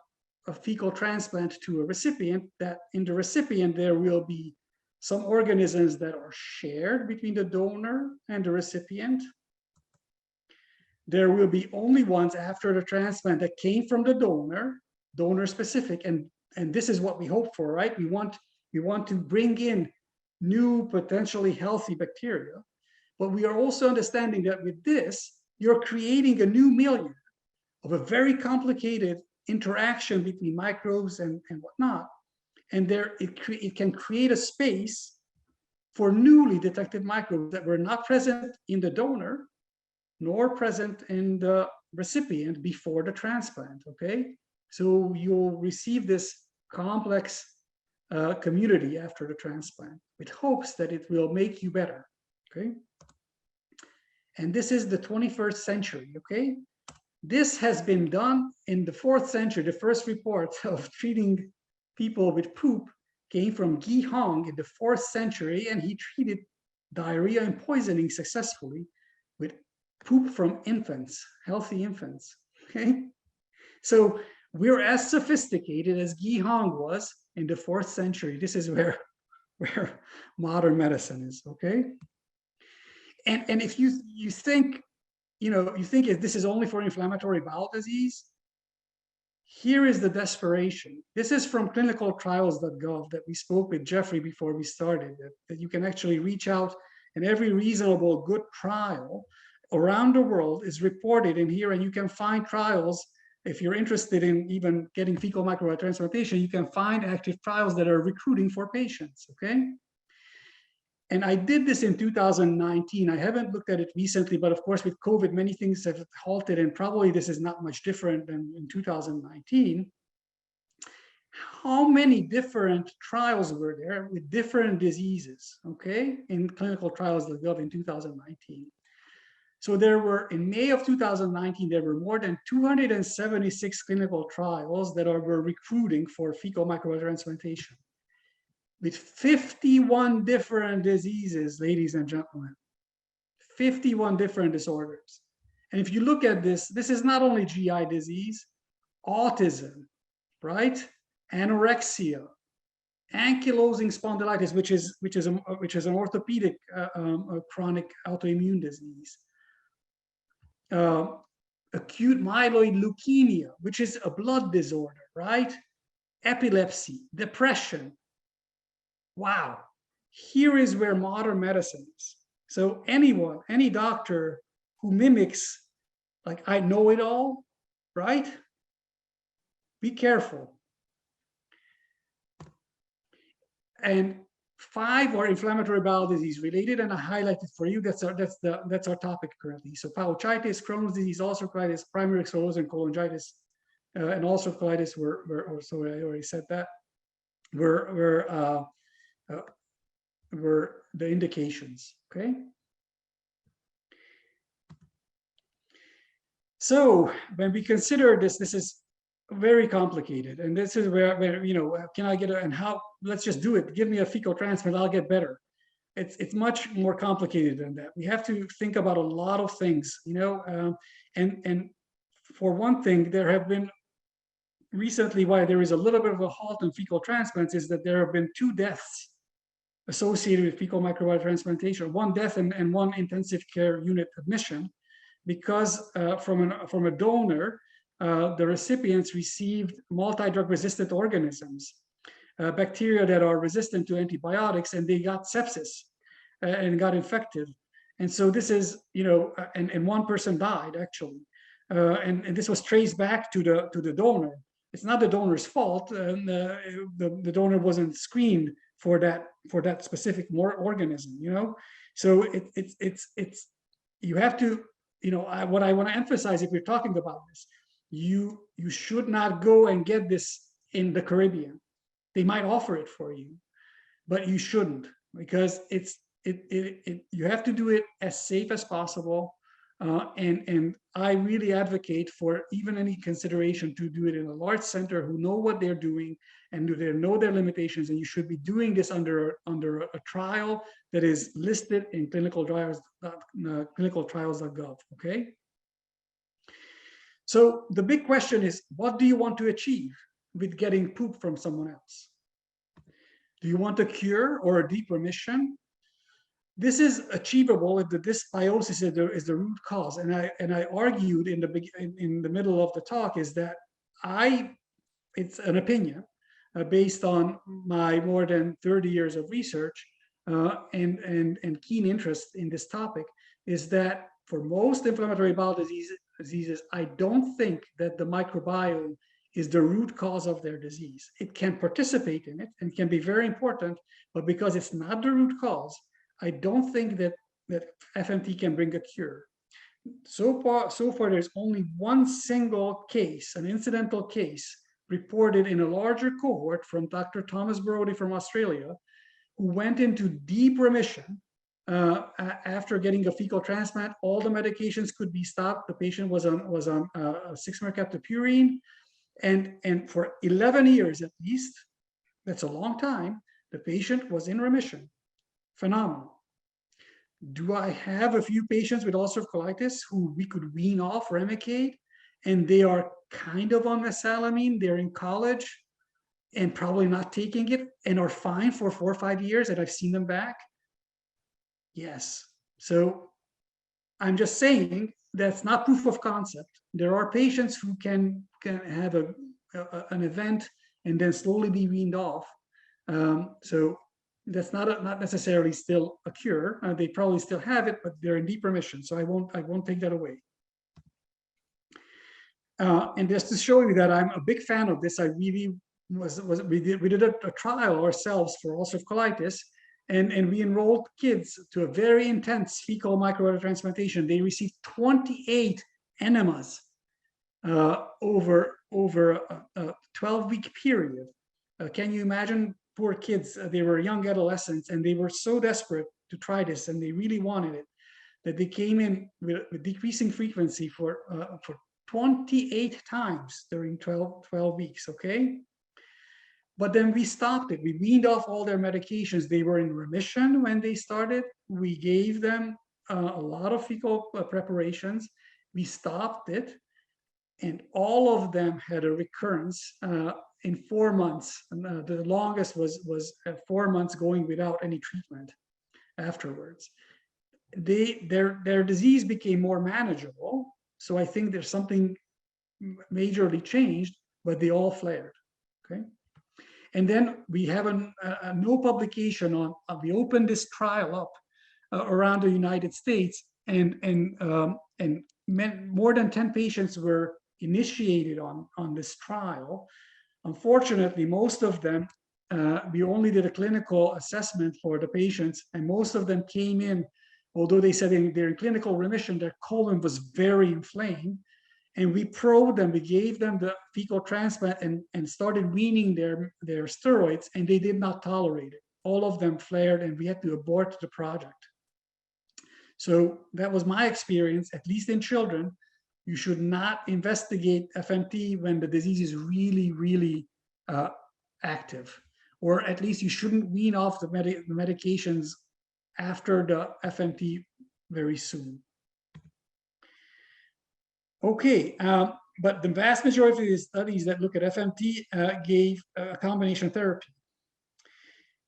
fecal transplant to a recipient, that in the recipient there will be some organisms that are shared between the donor and the recipient. There will be only ones after the transplant that came from the donor specific, and this is what we hope for, right? We want to bring in new potentially healthy bacteria, but we are also understanding that with this you're creating a new milieu of a very complicated interaction between microbes and whatnot, and there it can create a space for newly detected microbes that were not present in the donor nor present in the recipient before the transplant. Okay, so you'll receive this complex community after the transplant with hopes that it will make you better. Okay, and this is the 21st century. Okay, this has been done in the 4th century. The first report of treating people with poop came from Guy Hong in the 4th century, and he treated diarrhea and poisoning successfully with poop from infants, healthy infants. Okay, so we're as sophisticated as Guy Hong was in the 4th century. This is where modern medicine is. Okay, and if you think, you think if this is only for inflammatory bowel disease, Here is the desperation. This is from clinicaltrials.gov that we spoke with Jeffrey before we started, that you can actually reach out, and every reasonable good trial around the world is reported in here, and you can find trials. If you're interested in even getting fecal microbiota transplantation, you can find active trials that are recruiting for patients, okay? And I did this in 2019. I haven't looked at it recently, but of course with COVID, many things have halted, and probably this is not much different than in 2019. How many different trials were there with different diseases, okay, in clinicaltrials.gov in 2019? So there were, in May of 2019, there were more than 276 clinical trials that were recruiting for fecal microbiota transplantation, with 51 different diseases, ladies and gentlemen, 51 different disorders. And if you look at this, this is not only GI disease, autism, right? Anorexia, ankylosing spondylitis, which is an orthopedic chronic autoimmune disease. Acute myeloid leukemia, which is a blood disorder, right? Epilepsy, depression. Wow, here is where modern medicine is. So anyone, any doctor who mimics, like, I know it all, right? Be careful. And 5 are inflammatory bowel disease related, and I highlighted for you. That's our topic currently. So pouchitis, Crohn's disease, ulcerative colitis, primary sclerosing cholangitis, and ulcerative colitis were so I already said that were the indications. Okay. So when we consider this, this is very complicated, and this is where you know, can I get and how? Let's just do it. Give me a fecal transplant, I'll get better. It's much more complicated than that. We have to think about a lot of things, you know, and for one thing, there have been recently, why there is a little bit of a halt in fecal transplants, is that there have been 2 deaths associated with fecal microbiota transplantation, 1 death and 1 intensive care unit admission, because from a donor, the recipients received multi-drug resistant organisms, bacteria that are resistant to antibiotics, and they got sepsis and got infected. And so this is, you know, and 1 person died actually, and this was traced back to the donor. It's not the donor's fault, and the donor wasn't screened for that specific organism, you know. So it's you have to, you know, what I want to emphasize, if we're talking about this, you should not go and get this in the Caribbean. They might offer it for you, but you shouldn't, because you have to do it as safe as possible. And I really advocate for even any consideration to do it in a large center who know what they're doing and they know their limitations. And you should be doing this under a trial that is listed in clinicaltrials.gov. Okay. So the big question is, what do you want to achieve with getting poop from someone else? Do you want a cure or a deep remission? This is achievable if the dysbiosis is the root cause. And I argued in the middle of the talk is that it's an opinion based on my more than 30 years of research and keen interest in this topic, is that for most inflammatory bowel diseases, I don't think that the microbiome is the root cause of their disease. It can participate in it and can be very important, but because it's not the root cause, I don't think that FMT can bring a cure. So far, there's only 1 single case, an incidental case, reported in a larger cohort from Dr. Thomas Brody from Australia, who went into deep remission after getting a fecal transplant. All the medications could be stopped. The patient was on 6-mercaptopurine, and for 11 years at least, that's a long time, the patient was in remission. Phenomenal. Do I have a few patients with ulcerative colitis who we could wean off Remicade, and they are kind of on mesalamine, they're in college and probably not taking it and are fine for 4 or 5 years, and I've seen them back? Yes. So I'm just saying that's not proof of concept. There are patients who can have a an event and then slowly be weaned off. So that's not necessarily still a cure. They probably still have it, but they're in deep remission. So I won't take that away. And just to show you that I'm a big fan of this, I really we did a trial ourselves for ulcerative colitis, and we enrolled kids to a very intense fecal microbiota transplantation. They received 28 enemas over a 12-week period. Can you imagine? Poor kids, they were young adolescents, and they were so desperate to try this, and they really wanted it, that they came in with decreasing frequency for 28 times during 12 weeks, okay? But then we stopped it. We weaned off all their medications. They were in remission when they started. We gave them a lot of fecal preparations. We stopped it, and all of them had a recurrence in 4 months. And, the longest was 4 months going without any treatment afterwards. Their disease became more manageable. So I think there's something majorly changed, but they all flared. Okay. And then we have a no publication on. We opened this trial up around the United States, and more than 10 patients were initiated on this trial. Unfortunately, most of them, we only did a clinical assessment for the patients, and most of them came in, although they said they're in clinical remission, their colon was very inflamed. And we probed them, we gave them the fecal transplant and started weaning their steroids, and they did not tolerate it. All of them flared, and we had to abort the project. So that was my experience, at least in children. You should not investigate FMT when the disease is really, really active, or at least you shouldn't wean off the medications after the FMT very soon. Okay, but the vast majority of the studies that look at FMT gave a combination therapy.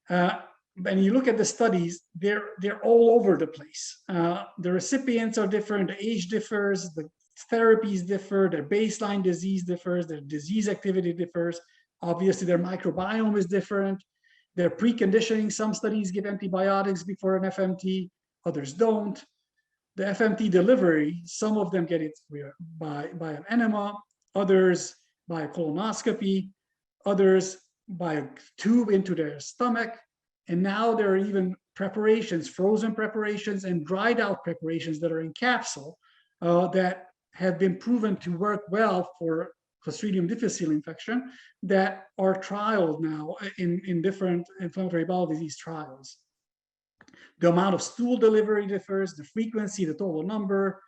When you look at the studies, they're all over the place. The recipients are different, the age differs, the therapies differ, their baseline disease differs, their disease activity differs. Obviously, their microbiome is different. Their preconditioning, some studies give antibiotics before an FMT, others don't. The FMT delivery, some of them get it by an enema, others by a colonoscopy, others by a tube into their stomach. And now there are even preparations, frozen preparations and dried out preparations that are in capsule that have been proven to work well for Clostridium difficile infection, that are trialed now in different inflammatory bowel disease trials. The amount of stool delivery differs, the frequency, the total number,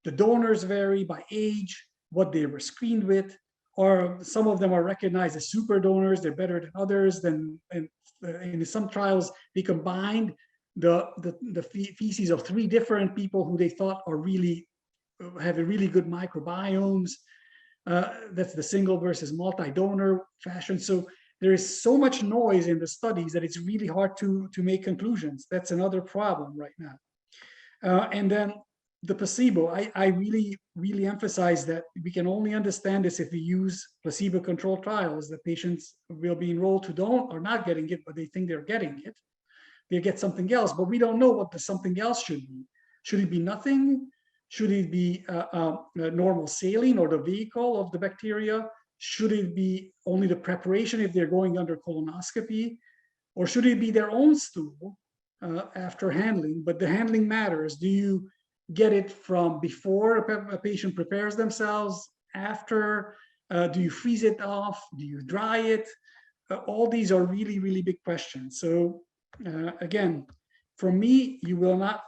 the donors vary by age, what they were screened with, or some of them are recognized as super donors, they're better than others. Then in some trials, they combined the feces of 3 different people who they thought are really have a really good microbiomes. That's the single versus multi-donor fashion. So there is so much noise in the studies that it's really hard to make conclusions. That's another problem right now. And then the placebo, I really, really emphasize that we can only understand this if we use placebo-controlled trials. The patients will be enrolled who are not getting it, but they think they're getting it. They get something else, but we don't know what the something else should be. Should it be nothing? Should it be normal saline or the vehicle of the bacteria? Should it be only the preparation if they're going under colonoscopy? Or should it be their own stool after handling? But the handling matters. Do you get it from before a patient prepares themselves, after? Do you freeze it off? Do you dry it? All these are really, really big questions. So again, from me, you will not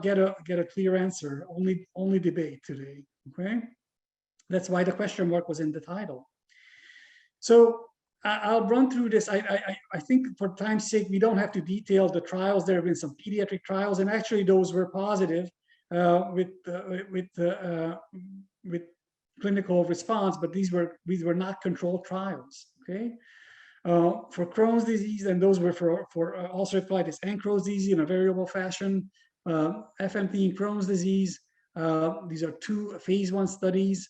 get a clear answer. Only debate today. Okay, that's why the question mark was in the title. So I'll run through this. I think for time's sake, we don't have to detail the trials. There have been some pediatric trials, and actually those were positive with clinical response, but these were not controlled trials. Okay. For Crohn's disease, and those were for ulcerative colitis and Crohn's disease in a variable fashion. FMT and Crohn's disease, these are 2 phase 1 studies.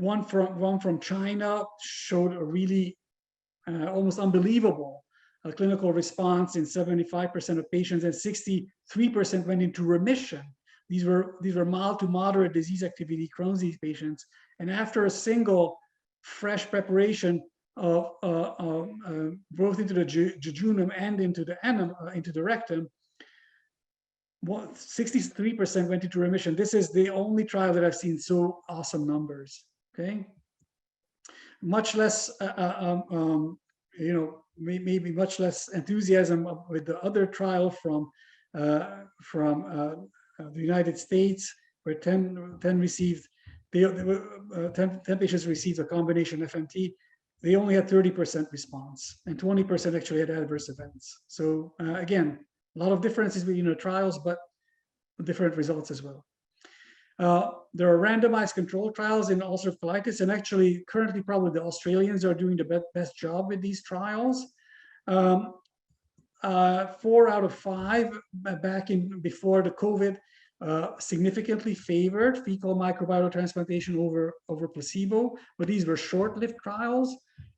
one from China showed a really almost unbelievable clinical response in 75% of patients, and 63% went into remission. These were mild to moderate disease activity Crohn's disease patients, and after a single fresh preparation of both into the jejunum and into the rectum, 63% went into remission. This is the only trial that I've seen so awesome numbers. Okay, much less, maybe much less enthusiasm with the other trial from the United States, where 10 received, 10 patients received a combination FMT. They only had 30% response, and 20% actually had adverse events. So again, a lot of differences between the trials, but different results as well. There are randomized control trials in ulcerative colitis, and actually currently probably the Australians are doing the best job with these trials. 4 out of 5 back in before the COVID significantly favored fecal microbiota transplantation over placebo, but these were short-lived trials,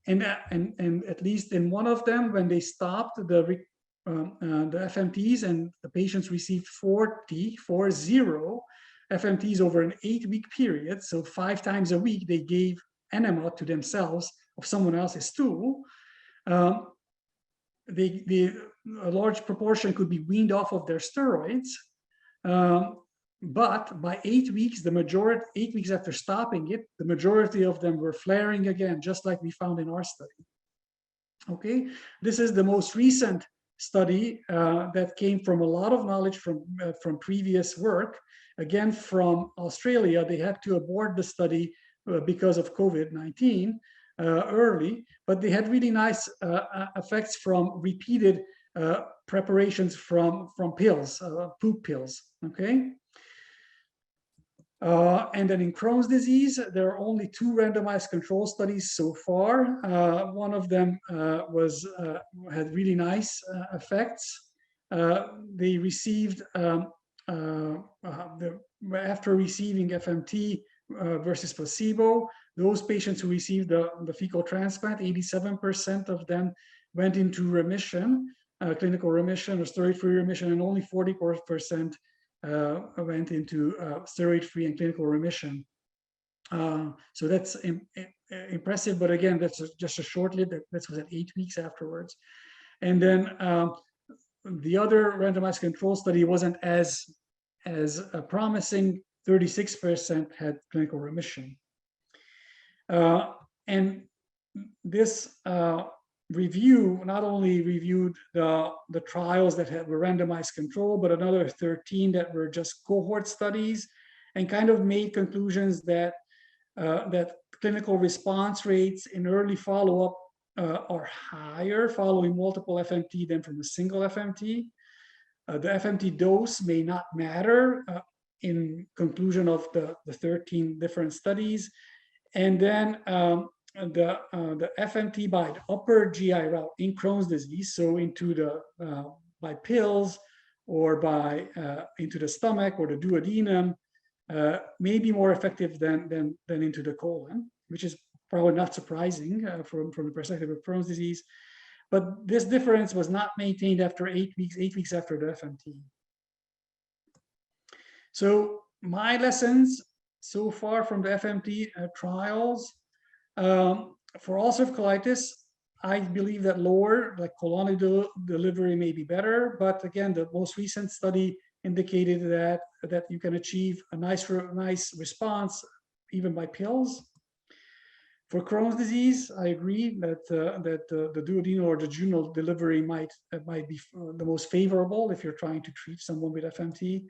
and at least in one of them, when they stopped the FMTs and the patients received 40 FMTs over an 8-week period, so 5 times a week they gave enema to themselves of someone else's stool. A large proportion could be weaned off of their steroids, but by 8 weeks, 8 weeks after stopping it, the majority of them were flaring again, just like we found in our study. Okay, this is the most recent study that came from a lot of knowledge from previous work. Again, from Australia, they had to abort the study because of COVID-19 early, but they had really nice effects from repeated preparations from pills, poop pills. Okay. And then in Crohn's disease, there are only 2 randomized control studies so far. One of them had really nice effects. They received, after receiving FMT versus placebo, those patients who received the fecal transplant, 87% of them went into remission, clinical remission or steroid-free remission, and only 44% went into steroid-free and clinical remission. So that's impressive, but again, that's just a short-lived, that was at 8 weeks afterwards. And then the other randomized control study wasn't as promising. 36% had clinical remission. And this review not only reviewed the trials that were randomized control, but another 13 that were just cohort studies, and kind of made conclusions that that clinical response rates in early follow-up are higher following multiple FMT than from a single FMT. The FMT dose may not matter in conclusion of the 13 different studies. And then the FMT by the upper GI route in Crohn's disease, so into the by pills or by into the stomach or the duodenum, may be more effective than into the colon, which is probably not surprising from the perspective of Crohn's disease. But this difference was not maintained after 8 weeks after the FMT. So my lessons so far from the FMT trials, for ulcerative colitis, I believe that lower, like colonic delivery may be better, but again, the most recent study indicated that you can achieve a nice response even by pills. For Crohn's disease, I agree that the duodenal or the jejunal delivery might be the most favorable if you're trying to treat someone with FMT.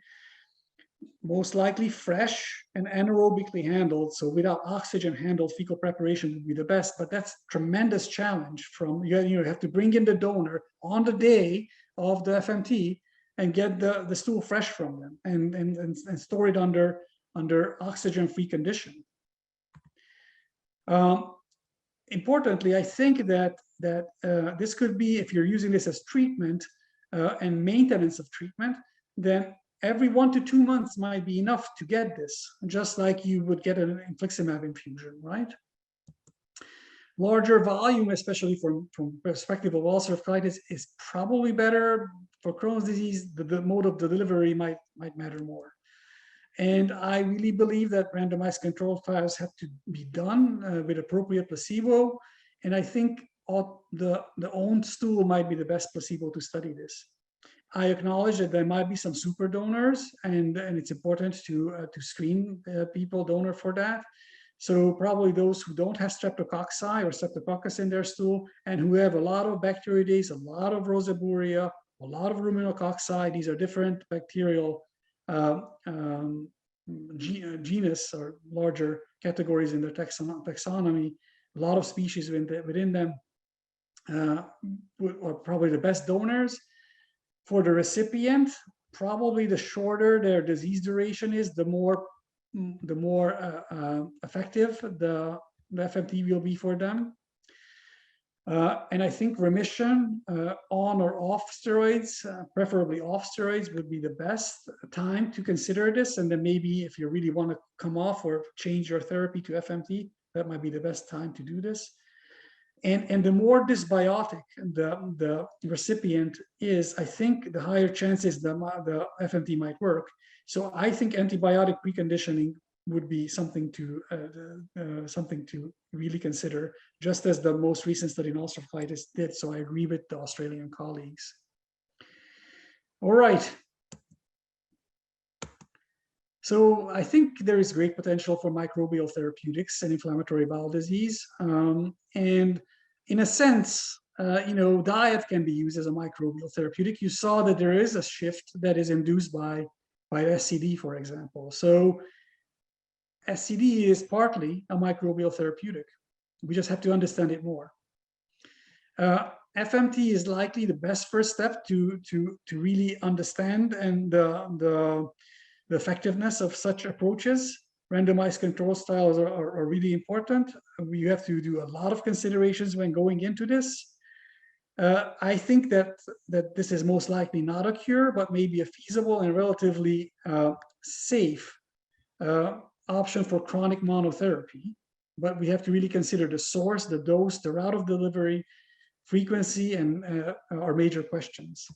Most likely fresh and anaerobically handled, so without oxygen handled fecal preparation would be the best, but that's tremendous challenge. From you have to bring in the donor on the day of the FMT and get the stool fresh from them and store it under oxygen-free condition. Importantly, I think that this could be, if you're using this as treatment and maintenance of treatment, then every 1 to 2 months might be enough to get this, just like you would get an infliximab infusion, right? Larger volume, especially from perspective of ulcerative colitis, is probably better. For Crohn's disease, the mode of the delivery might matter more. And I really believe that randomized controlled trials have to be done with appropriate placebo. And I think the own stool might be the best placebo to study this. I acknowledge that there might be some super donors, and it's important to screen people donor for that. So probably those who don't have streptococci or streptococcus in their stool and who have a lot of bacteroides, a lot of rosaburia, a lot of ruminococci. These are different bacterial genus or larger categories in the taxonomy. A lot of species within them are probably the best donors. For the recipient, probably the shorter their disease duration is, the more effective the FMT will be for them. And I think remission on or off steroids, preferably off steroids, would be the best time to consider this. And then maybe if you really want to come off or change your therapy to FMT, that might be the best time to do this. And the more dysbiotic the recipient is, I think the higher chances the FMT might work. So I think antibiotic preconditioning would be something to really consider, just as the most recent study in ulcerative colitis did. So I agree with the Australian colleagues. All right. So I think there is great potential for microbial therapeutics and inflammatory bowel disease. And in a sense, diet can be used as a microbial therapeutic. You saw that there is a shift that is induced by SCD, for example. So SCD is partly a microbial therapeutic. We just have to understand it more. FMT is likely the best first step to really understand and the effectiveness of such approaches. Randomized control trials are really important. You have to do a lot of considerations when going into this. I think that this is most likely not a cure, but maybe a feasible and relatively safe option for chronic monotherapy. But we have to really consider the source, the dose, the route of delivery, frequency, and our major questions.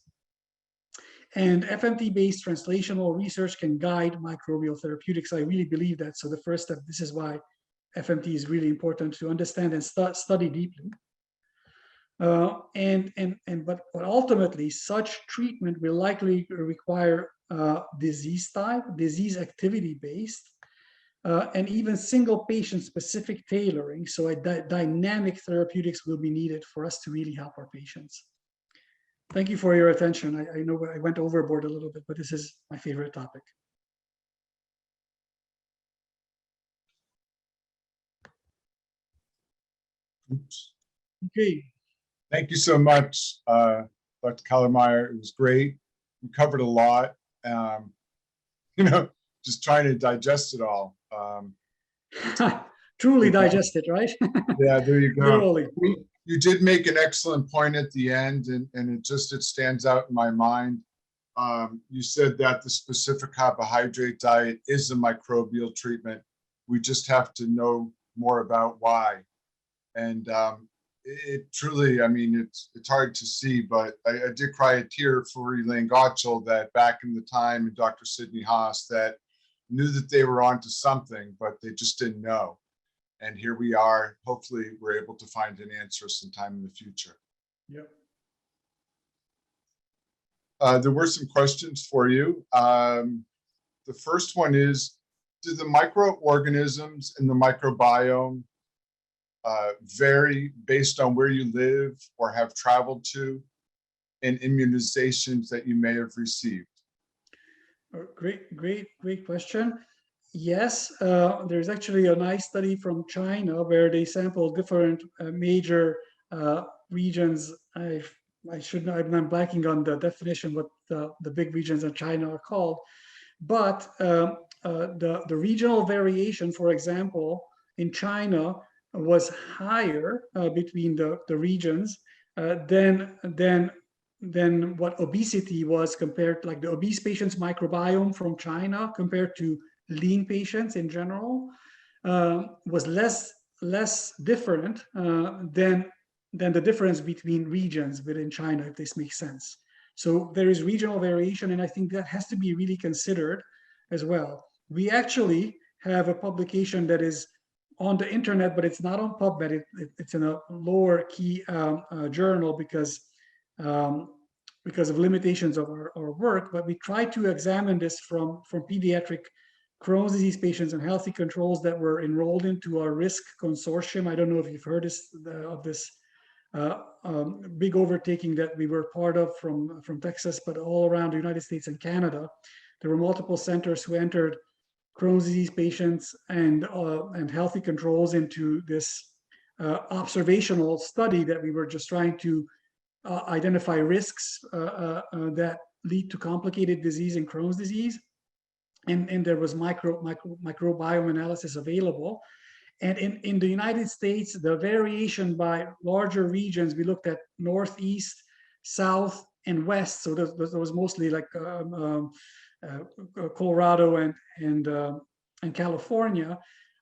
And FMT-based translational research can guide microbial therapeutics. I really believe that. So the first step, this is why FMT is really important to understand and study deeply. But ultimately, such treatment will likely require disease type, disease activity based, and even single patient specific tailoring. So dynamic therapeutics will be needed for us to really help our patients. Thank you for your attention. I know I went overboard a little bit, but this is my favorite topic. Oops. Okay. Thank you so much, Dr. Kellermayer. It was great. We covered a lot. Just trying to digest it all. Truly digest it, right? Yeah, there you go. Literally. You did make an excellent point at the end, and it stands out in my mind. You said that the specific carbohydrate diet is a microbial treatment. We just have to know more about why. And it truly, I mean, it's hard to see, but I did cry a tear for Elaine Gottschall that back in the time, and Dr. Sidney Haas, that knew that they were onto something, but they just didn't know. And here we are. Hopefully, we're able to find an answer sometime in the future. Yep. There were some questions for you. The first one is, do the microorganisms in the microbiome vary based on where you live or have traveled to, and immunizations that you may have received? Great question. Yes, there's actually a nice study from China where they sampled different major regions. I'm blanking on the definition what the big regions in China are called, but the regional variation, for example, in China was higher between the regions than than what obesity was compared, like the obese patients' microbiome from China compared to lean patients in general, was less different than the difference between regions within China, if this makes sense. So there is regional variation, and I think that has to be really considered as well. We actually have a publication that is on the internet, but it's not on PubMed. It's in a lower key journal because of limitations of our work. But we try to examine this from pediatric Crohn's disease patients and healthy controls that were enrolled into our risk consortium. I don't know if you've heard of this big overtaking that we were part of from Texas, but all around the United States and Canada. There were multiple centers who entered Crohn's disease patients and healthy controls into this observational study that we were just trying to identify risks that lead to complicated disease in Crohn's disease. And there was microbiome analysis available. And in the United States, the variation by larger regions, we looked at Northeast, South, and West. So there was mostly like Colorado and California.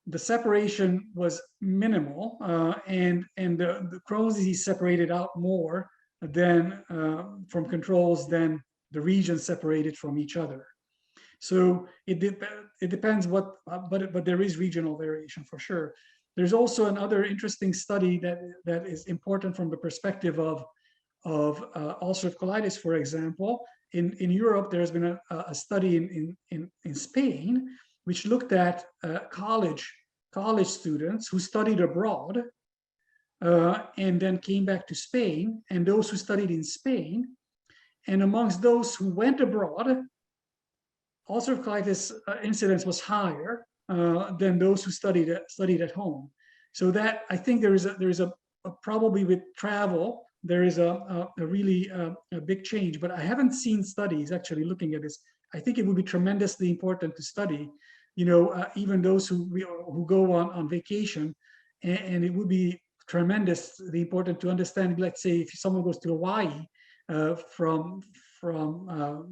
The separation was minimal, and the Crohn's disease separated out more than from controls than the regions separated from each other. So it depends what, but there is regional variation for sure. There's also another interesting study that is important from the perspective of ulcerative colitis, for example. In Europe, there's been a study in Spain, which looked at college students who studied abroad and then came back to Spain, and those who studied in Spain. And amongst those who went abroad, ulcerative colitis incidence was higher than those who studied at home. So that, I think there is a probably with travel, there is a really a big change, but I haven't seen studies actually looking at this. I think it would be tremendously important to study, even those who go on vacation, and it would be tremendously important to understand, let's say, if someone goes to Hawaii from the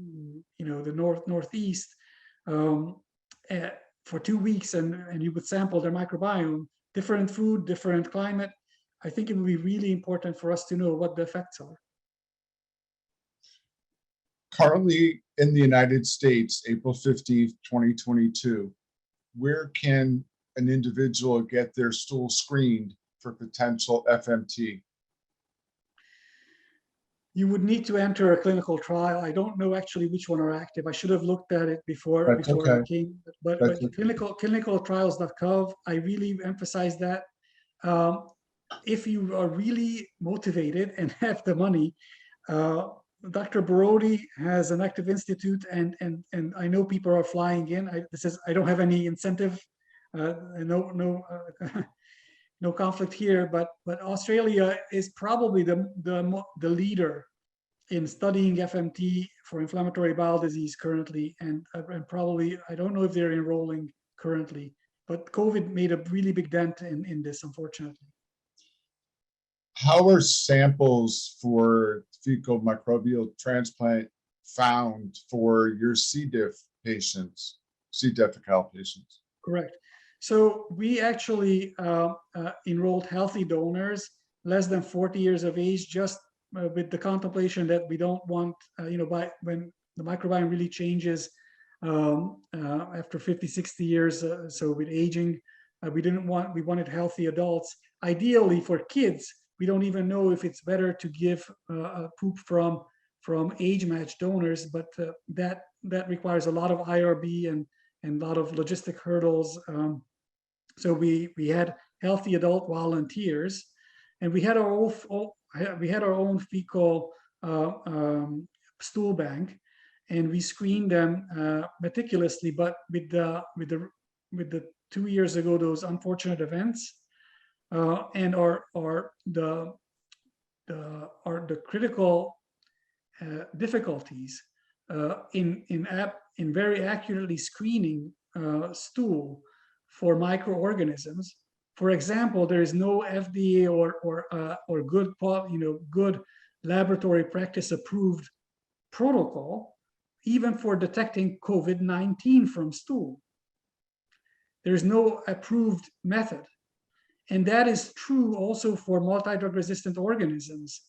northeast for 2 weeks, and you would sample their microbiome, different food, different climate. I think it would be really important for us to know what the effects are. Currently in the United States, April 15th, 2022, where can an individual get their stool screened for potential FMT? You would need to enter a clinical trial. I don't know actually which one are active. I should have looked at it before I came. But clinicaltrials.gov, I really emphasize that. If you are really motivated and have the money, Dr. Barodi has an active institute, and I know people are flying in. I don't have any incentive, no conflict here, but Australia is probably the leader in studying FMT for inflammatory bowel disease currently, and probably, I don't know if they're enrolling currently, but COVID made a really big dent in this, unfortunately. How are samples for fecal microbial transplant found for your C. diff patients, C. difficile patients? Correct. So we actually enrolled healthy donors, less than 40 years of age, just with the contemplation that we don't want, when the microbiome really changes after 50, 60 years. So with aging, we wanted healthy adults. Ideally for kids, we don't even know if it's better to give poop from age-matched donors, but that requires a lot of IRB and a lot of logistic hurdles. So we had healthy adult volunteers, and we had our own fecal stool bank, and we screened them meticulously. But with the 2 years ago, those unfortunate events, and the critical difficulties in very accurately screening stool for microorganisms. For example, there is no FDA or good laboratory practice approved protocol, even for detecting COVID-19 from stool. There's no approved method. And that is true also for multi-drug resistant organisms.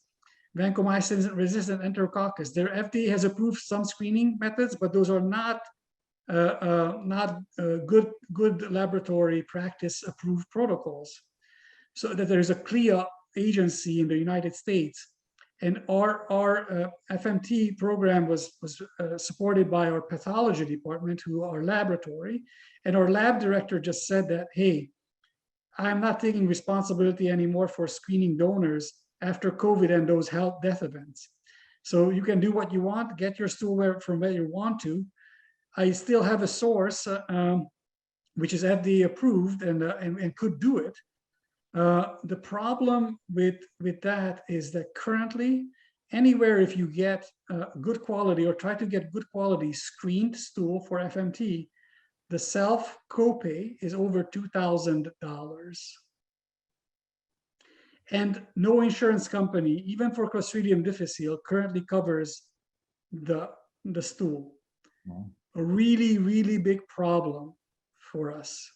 Vancomycin-resistant enterococcus, their FDA has approved some screening methods, but those are not good laboratory practice approved protocols. So that there's a CLIA agency in the United States, and our FMT program was supported by our pathology department, who are laboratory, and our lab director just said that, hey, I'm not taking responsibility anymore for screening donors after COVID and those health death events. So you can do what you want, get your stool from where you want to. I still have a source which is FDA approved and could do it. The problem with that is that currently, anywhere if you get good quality or try to get good quality screened stool for FMT, the self copay is over $2,000. And no insurance company, even for Clostridium difficile, currently covers the stool. Wow. A really, really big problem for us.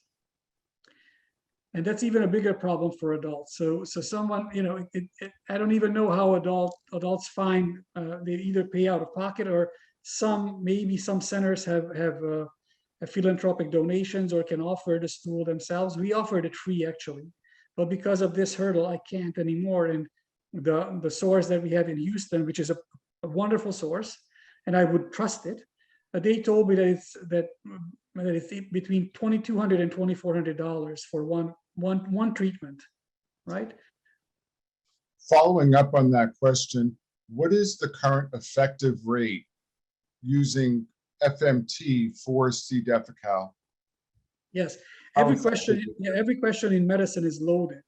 And that's even a bigger problem for adults. So someone, you know, I don't even know how adults find they either pay out of pocket, or maybe some centers have philanthropic donations or can offer the stool themselves. We offered it free actually, but because of this hurdle, I can't anymore. And the source that we have in Houston, which is a wonderful source, and I would trust it, they told me that it's between $2,200 and $2,400 for one treatment, right? Following up on that question, what is the current effective rate using FMT for C. difficile? Yes, every question in medicine is loaded.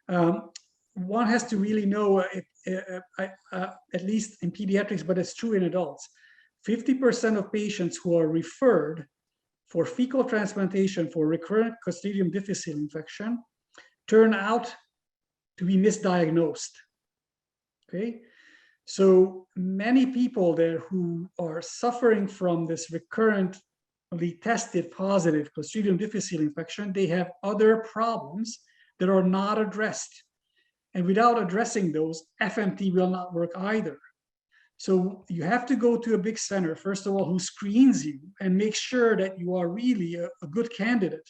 One has to really know, at least in pediatrics, but it's true in adults. 50% of patients who are referred for fecal transplantation for recurrent Clostridium difficile infection turn out to be misdiagnosed. Okay, so many people there who are suffering from this recurrently tested positive Clostridium difficile infection, they have other problems that are not addressed. And without addressing those, FMT will not work either. So you have to go to a big center, first of all, who screens you and makes sure that you are really a good candidate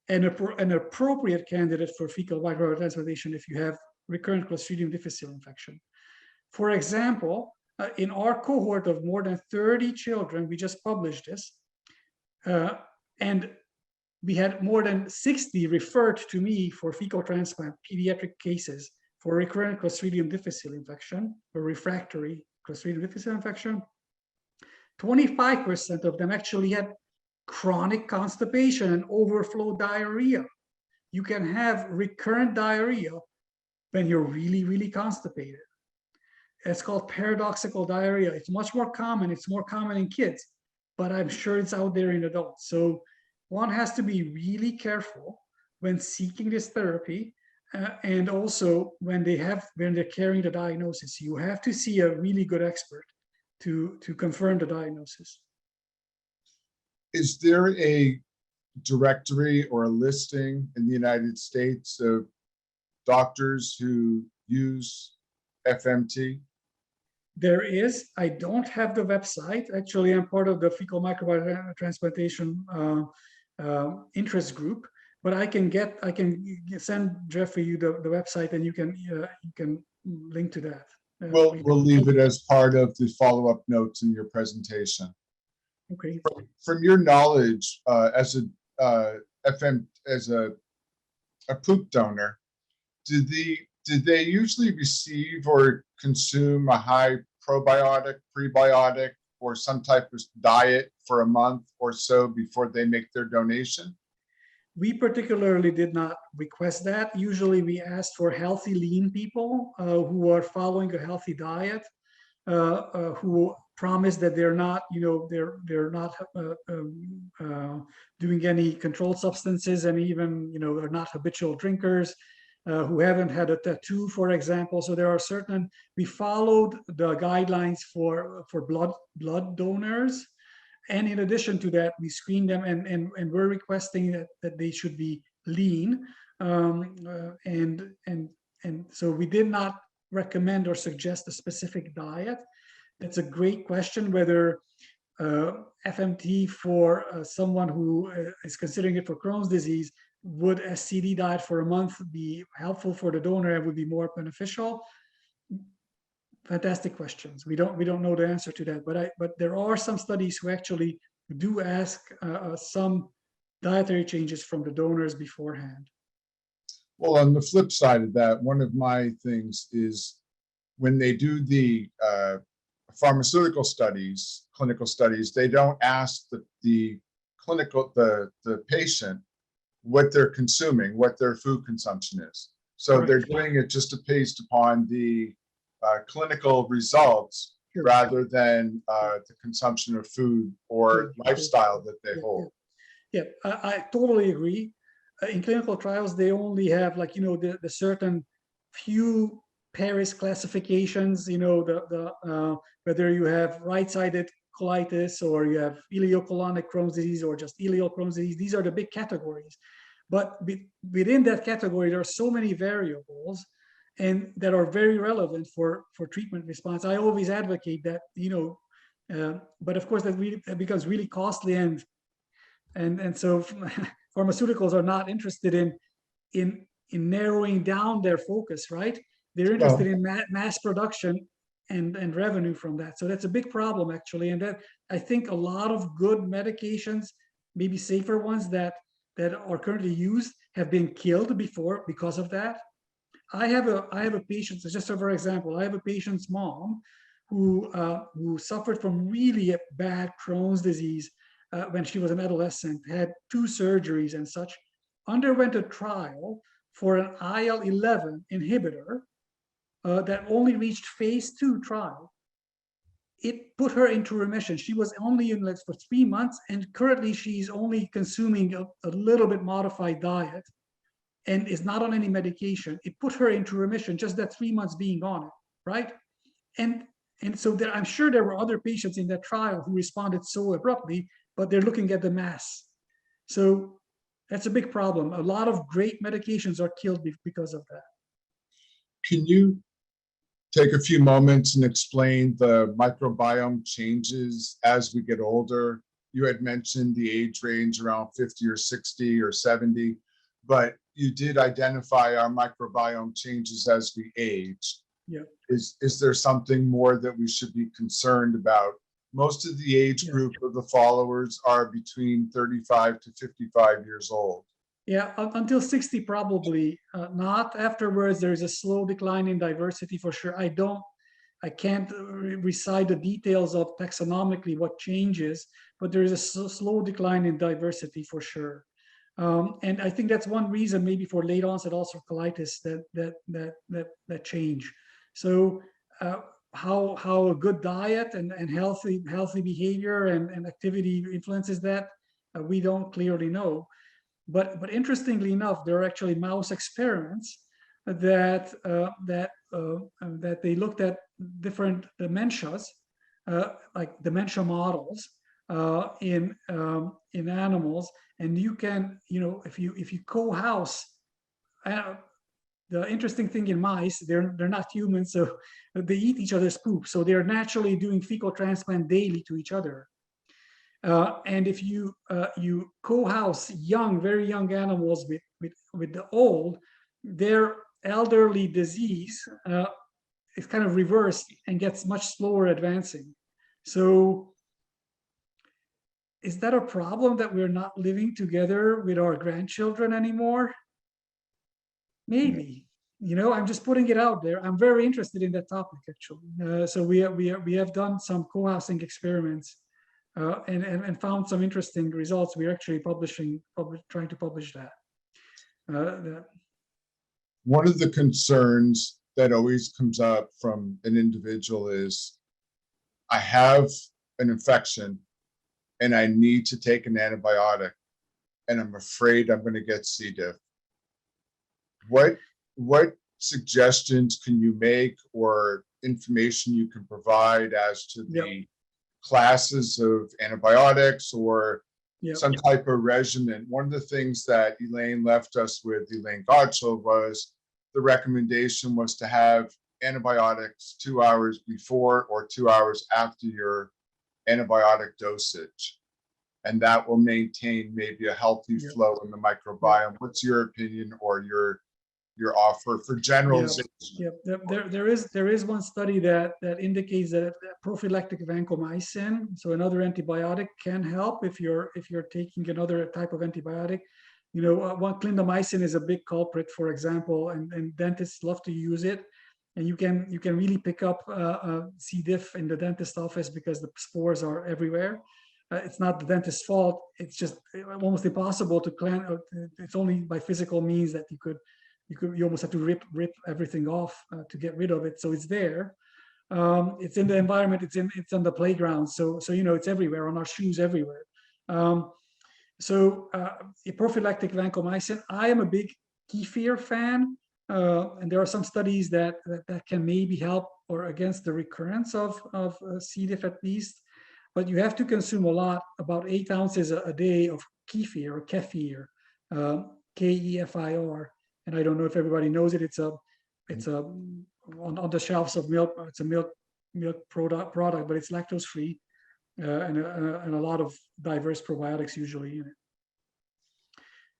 and an appropriate candidate for fecal microbiota transplantation if you have recurrent Clostridium difficile infection. For example, in our cohort of more than 30 children, we just published this, and we had more than 60 referred to me for fecal transplant pediatric cases for recurrent Clostridium difficile infection or refractory Clostridium difficile infection. 25% of them actually had chronic constipation and overflow diarrhea. You can have recurrent diarrhea when you're really, really constipated. It's called paradoxical diarrhea. It's much more common. It's more common in kids, but I'm sure it's out there in adults. So one has to be really careful when seeking this therapy. And also when they're carrying the diagnosis, you have to see a really good expert to confirm the diagnosis. Is there a directory or a listing in the United States of doctors who use FMT? There is. I don't have the website. Actually, I'm part of the Fecal Microbiota Transplantation interest group. But I can send Jeffrey you the website, and you can link to that. We'll leave it as part of the follow-up notes in your presentation. Okay. From your knowledge as a poop donor, did they usually receive or consume a high probiotic, prebiotic, or some type of diet for a month or so before they make their donation? We particularly did not request that. Usually we asked for healthy, lean people who are following a healthy diet, who promise that they're not, they're not doing any controlled substances, and even, are not habitual drinkers. who haven't had a tattoo, for example. So there are certain, we followed the guidelines for blood donors. And in addition to that, we screened them and we're requesting that they should be lean. And so we did not recommend or suggest a specific diet. That's a great question, whether FMT for someone who is considering it for Crohn's disease, would a CD diet for a month be helpful for the donor and would be more beneficial? Fantastic questions. We don't know the answer to that, but there are some studies who actually do ask some dietary changes from the donors beforehand. Well, on the flip side of that, one of my things is when they do the pharmaceutical studies, clinical studies, they don't ask the patient what they're consuming, what their food consumption is. So they're doing it just based upon the clinical results rather than the consumption of food or lifestyle that they hold. Yeah, I totally agree. In clinical trials, they only have, like, you know, the certain few Paris classifications, you know, whether you have right-sided colitis or you have ileocolonic Crohn's disease or just ileal Crohn's disease. These are the big categories. But within that category, there are so many variables and that are very relevant for treatment response. I always advocate that, you know, but of course that becomes really costly, and so pharmaceuticals are not interested in narrowing down their focus, right? They're interested in mass production and revenue from that. So that's a big problem, actually. And that, I think, a lot of good medications, maybe safer ones that are currently used, have been killed before because of that. I have a patient, so just for example, I have a patient's mom who suffered from really bad Crohn's disease when she was an adolescent, had 2 surgeries and such, underwent a trial for an IL-11 inhibitor that only reached phase 2 trial. It put her into remission. She was only in for 3 months, and currently she's only consuming a little bit modified diet and is not on any medication. It put her into remission, just that 3 months being on it, right? And so I'm sure there were other patients in that trial who responded so abruptly, but they're looking at the mass. So that's a big problem. A lot of great medications are killed because of that. Can you take a few moments and explain the microbiome changes as we get older? You had mentioned the age range around 50 or 60 or 70, but you did identify our microbiome changes as we age. Yeah. Is there something more that we should be concerned about? Most of the age group of the followers are between 35 to 55 years old. Yeah, until 60, probably not. Afterwards, there's a slow decline in diversity for sure. I can't recite the details of taxonomically what changes, but there is a slow decline in diversity for sure. And I think that's one reason maybe for late onset ulcerative colitis that change. So how a good diet and healthy behavior and activity influences that, we don't clearly know. But interestingly enough, there are actually mouse experiments that they looked at different dementias, like dementia models in animals, and you can, you know, if you co-house. The interesting thing in mice, they're not humans, so they eat each other's poop, so they're naturally doing fecal transplant daily to each other. And if you co-house very young animals with the old, their elderly disease is kind of reversed and gets much slower advancing. So is that a problem that we're not living together with our grandchildren anymore? Maybe. You know, I'm just putting it out there. I'm very interested in that topic, actually. So we have done some co-housing experiments and found some interesting results. We're actually trying to publish that. One of the concerns that always comes up from an individual is, I have an infection and I need to take an antibiotic, and I'm afraid I'm going to get C. diff. What what suggestions can you make or information you can provide as to the classes of antibiotics or some type of regimen? One of the things that Elaine left us with, Elaine Gottschall, was the recommendation was to have antibiotics 2 hours before or 2 hours after your antibiotic dosage. And that will maintain maybe a healthy flow in the microbiome. What's your opinion or your offer for generalization? There is one study that indicates that prophylactic vancomycin, so another antibiotic, can help if you're taking another type of antibiotic. You know, one clindamycin is a big culprit, for example, and dentists love to use it. And you can really pick up C. diff in the dentist office because the spores are everywhere. It's not the dentist's fault. It's just almost impossible to cleanse. It's only by physical means that you almost have to rip everything off to get rid of it. So it's there. It's in the environment. It's on the playground. So you know, it's everywhere, on our shoes, everywhere. So prophylactic vancomycin. I am a big kefir fan, and there are some studies that can maybe help or against the recurrence of C. diff at least. But you have to consume a lot, about 8 ounces a day of kefir or kefir, Kefir. And I don't know if everybody knows it. It's on the shelves of milk. It's a milk product, but it's lactose free, and a lot of diverse probiotics usually in it.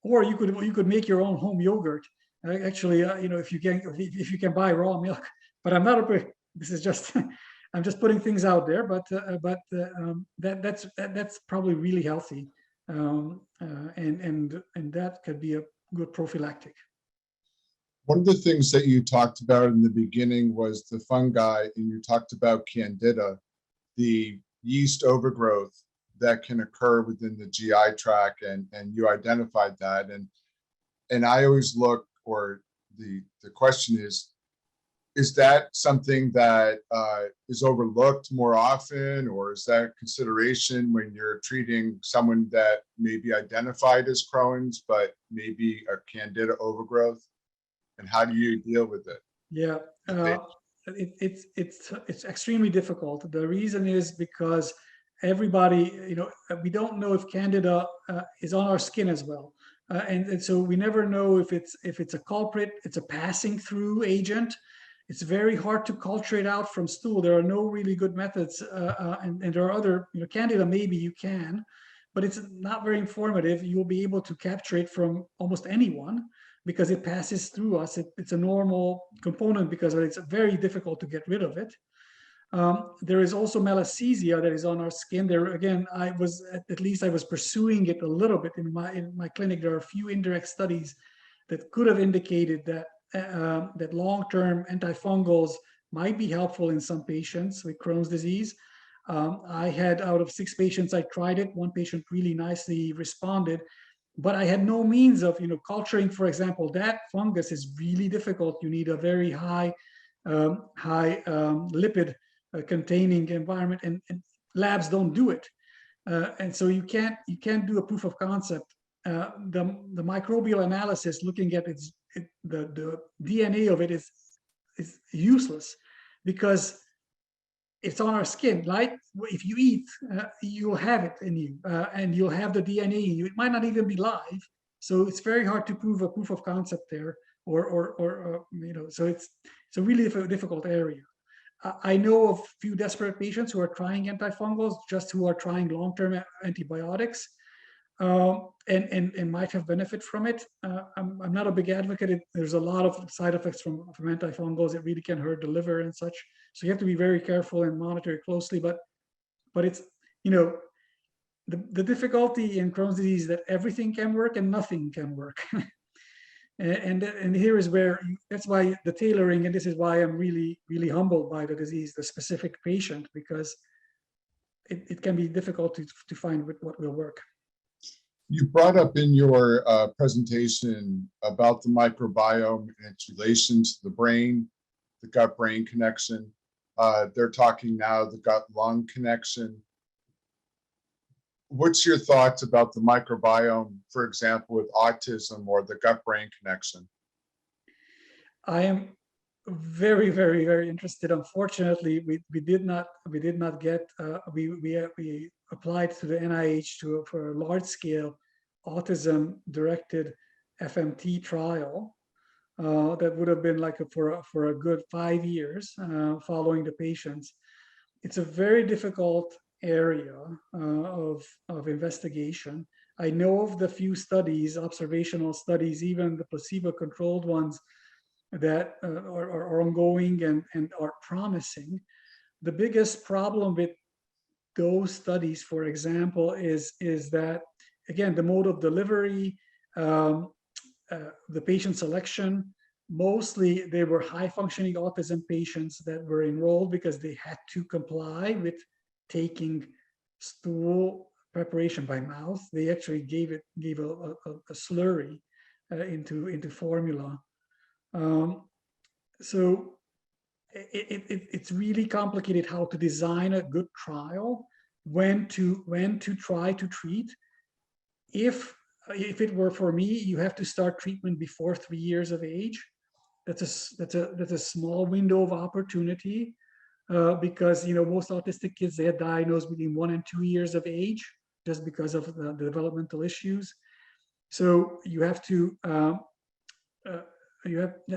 Or you could make your own home yogurt. Actually, you know, if you can buy raw milk. But I'm not a. This is just. I'm just putting things out there, but that's probably really healthy, and that could be a good prophylactic. One of the things that you talked about in the beginning was the fungi, and you talked about Candida, the yeast overgrowth that can occur within the GI tract, and you identified that, and I always look, or the question is that something that is overlooked more often, or is that consideration when you're treating someone that may be identified as Crohn's, but maybe a Candida overgrowth? And how do you deal with it? Yeah, it's extremely difficult. The reason is because everybody, you know, we don't know if Candida is on our skin as well. And so we never know if it's a culprit, it's a passing through agent. It's very hard to culture it out from stool. There are no really good methods, and there are other, you know, Candida, maybe you can, but it's not very informative. You'll be able to capture it from almost anyone because it passes through us. It's a normal component because it's very difficult to get rid of it. There is also malassezia that is on our skin. There again, I was pursuing it a little bit in my clinic. There are a few indirect studies that could have indicated that long-term antifungals might be helpful in some patients with Crohn's disease. I had, out of 6 patients, I tried it. 1 patient really nicely responded, but I had no means of, you know, culturing, for example. That fungus is really difficult. You need a very high lipid containing environment, and labs don't do it. And so you can't do a proof of concept. The microbial analysis, looking at the DNA of it, is useless because it's on our skin. Like if you eat, you'll have it in you, and you'll have the DNA in you. It might not even be live, so it's very hard to prove a proof of concept there, or you know. So it's a really difficult area. I know of a few desperate patients who are trying antifungals, just who are trying long-term antibiotics, and might have benefit from it. I'm not a big advocate. There's a lot of side effects from antifungals. It really can hurt the liver and such. So you have to be very careful and monitor it closely. But it's, you know, the difficulty in Crohn's disease is that everything can work and nothing can work. and here is where, that's why the tailoring, and this is why I'm really, really humbled by the disease, the specific patient, because it can be difficult to find what will work. You brought up in your presentation about the microbiome and its relation to the brain, the gut-brain connection. They're talking now the gut-lung connection. What's your thoughts about the microbiome, for example, with autism, or the gut-brain connection? I am very, very, very interested. Unfortunately, we did not get we applied to the NIH for a large scale autism directed FMT trial that would have been like for a good 5 years following the patients. It's a very difficult area of investigation. I know of the few studies, observational studies, even the placebo-controlled ones that are ongoing and are promising. The biggest problem with those studies, for example, is that, again, the mode of delivery, the patient selection. Mostly they were high functioning autism patients that were enrolled because they had to comply with taking stool preparation by mouth. They actually gave a slurry into formula. So it's really complicated how to design a good trial, when to try to treat. If it were for me, you have to start treatment before 3 years of age. That's a small window of opportunity, because most autistic kids, they are diagnosed between 1 and 2 years of age just because of the developmental issues. So you have to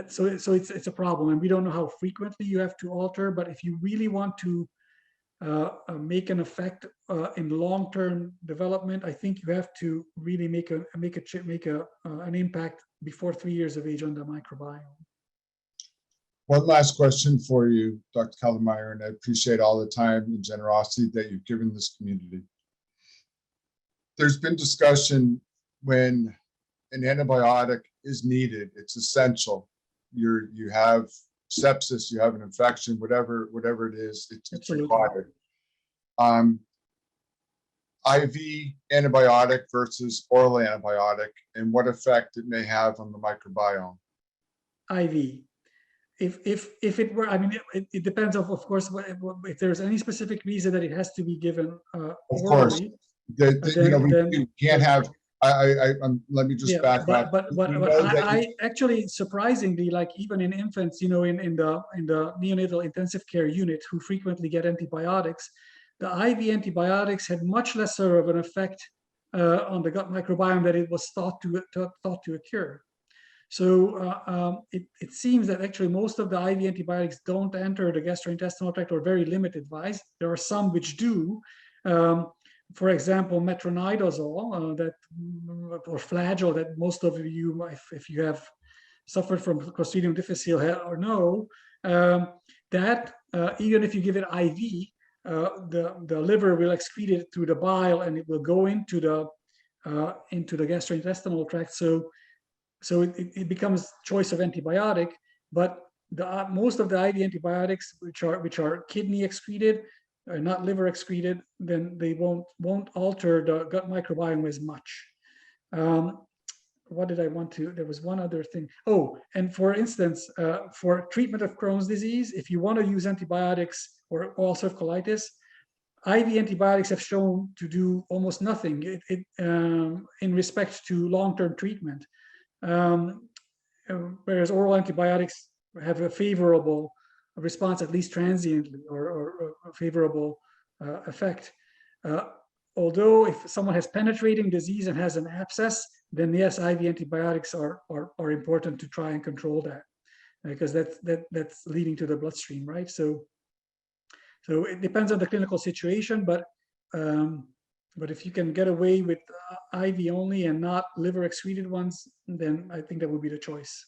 so it's a problem, and we don't know how frequently you have to alter. But if you really want to make an effect in long-term development, I think you have to really make an impact before 3 years of age on the microbiome. One last question for you, Dr. Kellermayer, and I appreciate all the time and generosity that you've given this community. There's been discussion when an antibiotic is needed, it's essential. You have sepsis, you have an infection, whatever it is, it's required. IV antibiotic versus oral antibiotic, and what effect it may have on the microbiome. IV. If it were, I mean, it depends of course, if there's any specific reason that it has to be given orally. Of course, you can't have. Let me just back up. But I actually, surprisingly, like even in infants, in the neonatal intensive care unit who frequently get antibiotics, the IV antibiotics had much lesser of an effect on the gut microbiome than it was thought to occur. So it seems that actually most of the IV antibiotics don't enter the gastrointestinal tract, or very limited wise. There are some which do. For example, metronidazole, or Flagyl, that most of you, if you have suffered from Clostridium difficile or know, that even if you give it IV, the liver will excrete it through the bile, and it will go into the gastrointestinal tract. So it becomes choice of antibiotic. But most of the IV antibiotics, which are kidney excreted, not liver excreted, then they won't alter the gut microbiome as much. What did I want to? There was one other thing. Oh, and for instance, for treatment of Crohn's disease, if you want to use antibiotics, or ulcerative colitis, IV antibiotics have shown to do almost nothing in respect to long-term treatment, whereas oral antibiotics have a favorable response, at least transiently, or a favorable effect. Although if someone has penetrating disease and has an abscess, then yes, IV antibiotics are important to try and control that, because that's leading to the bloodstream, right? So it depends on the clinical situation, but if you can get away with IV only and not liver excreted ones, then I think that would be the choice.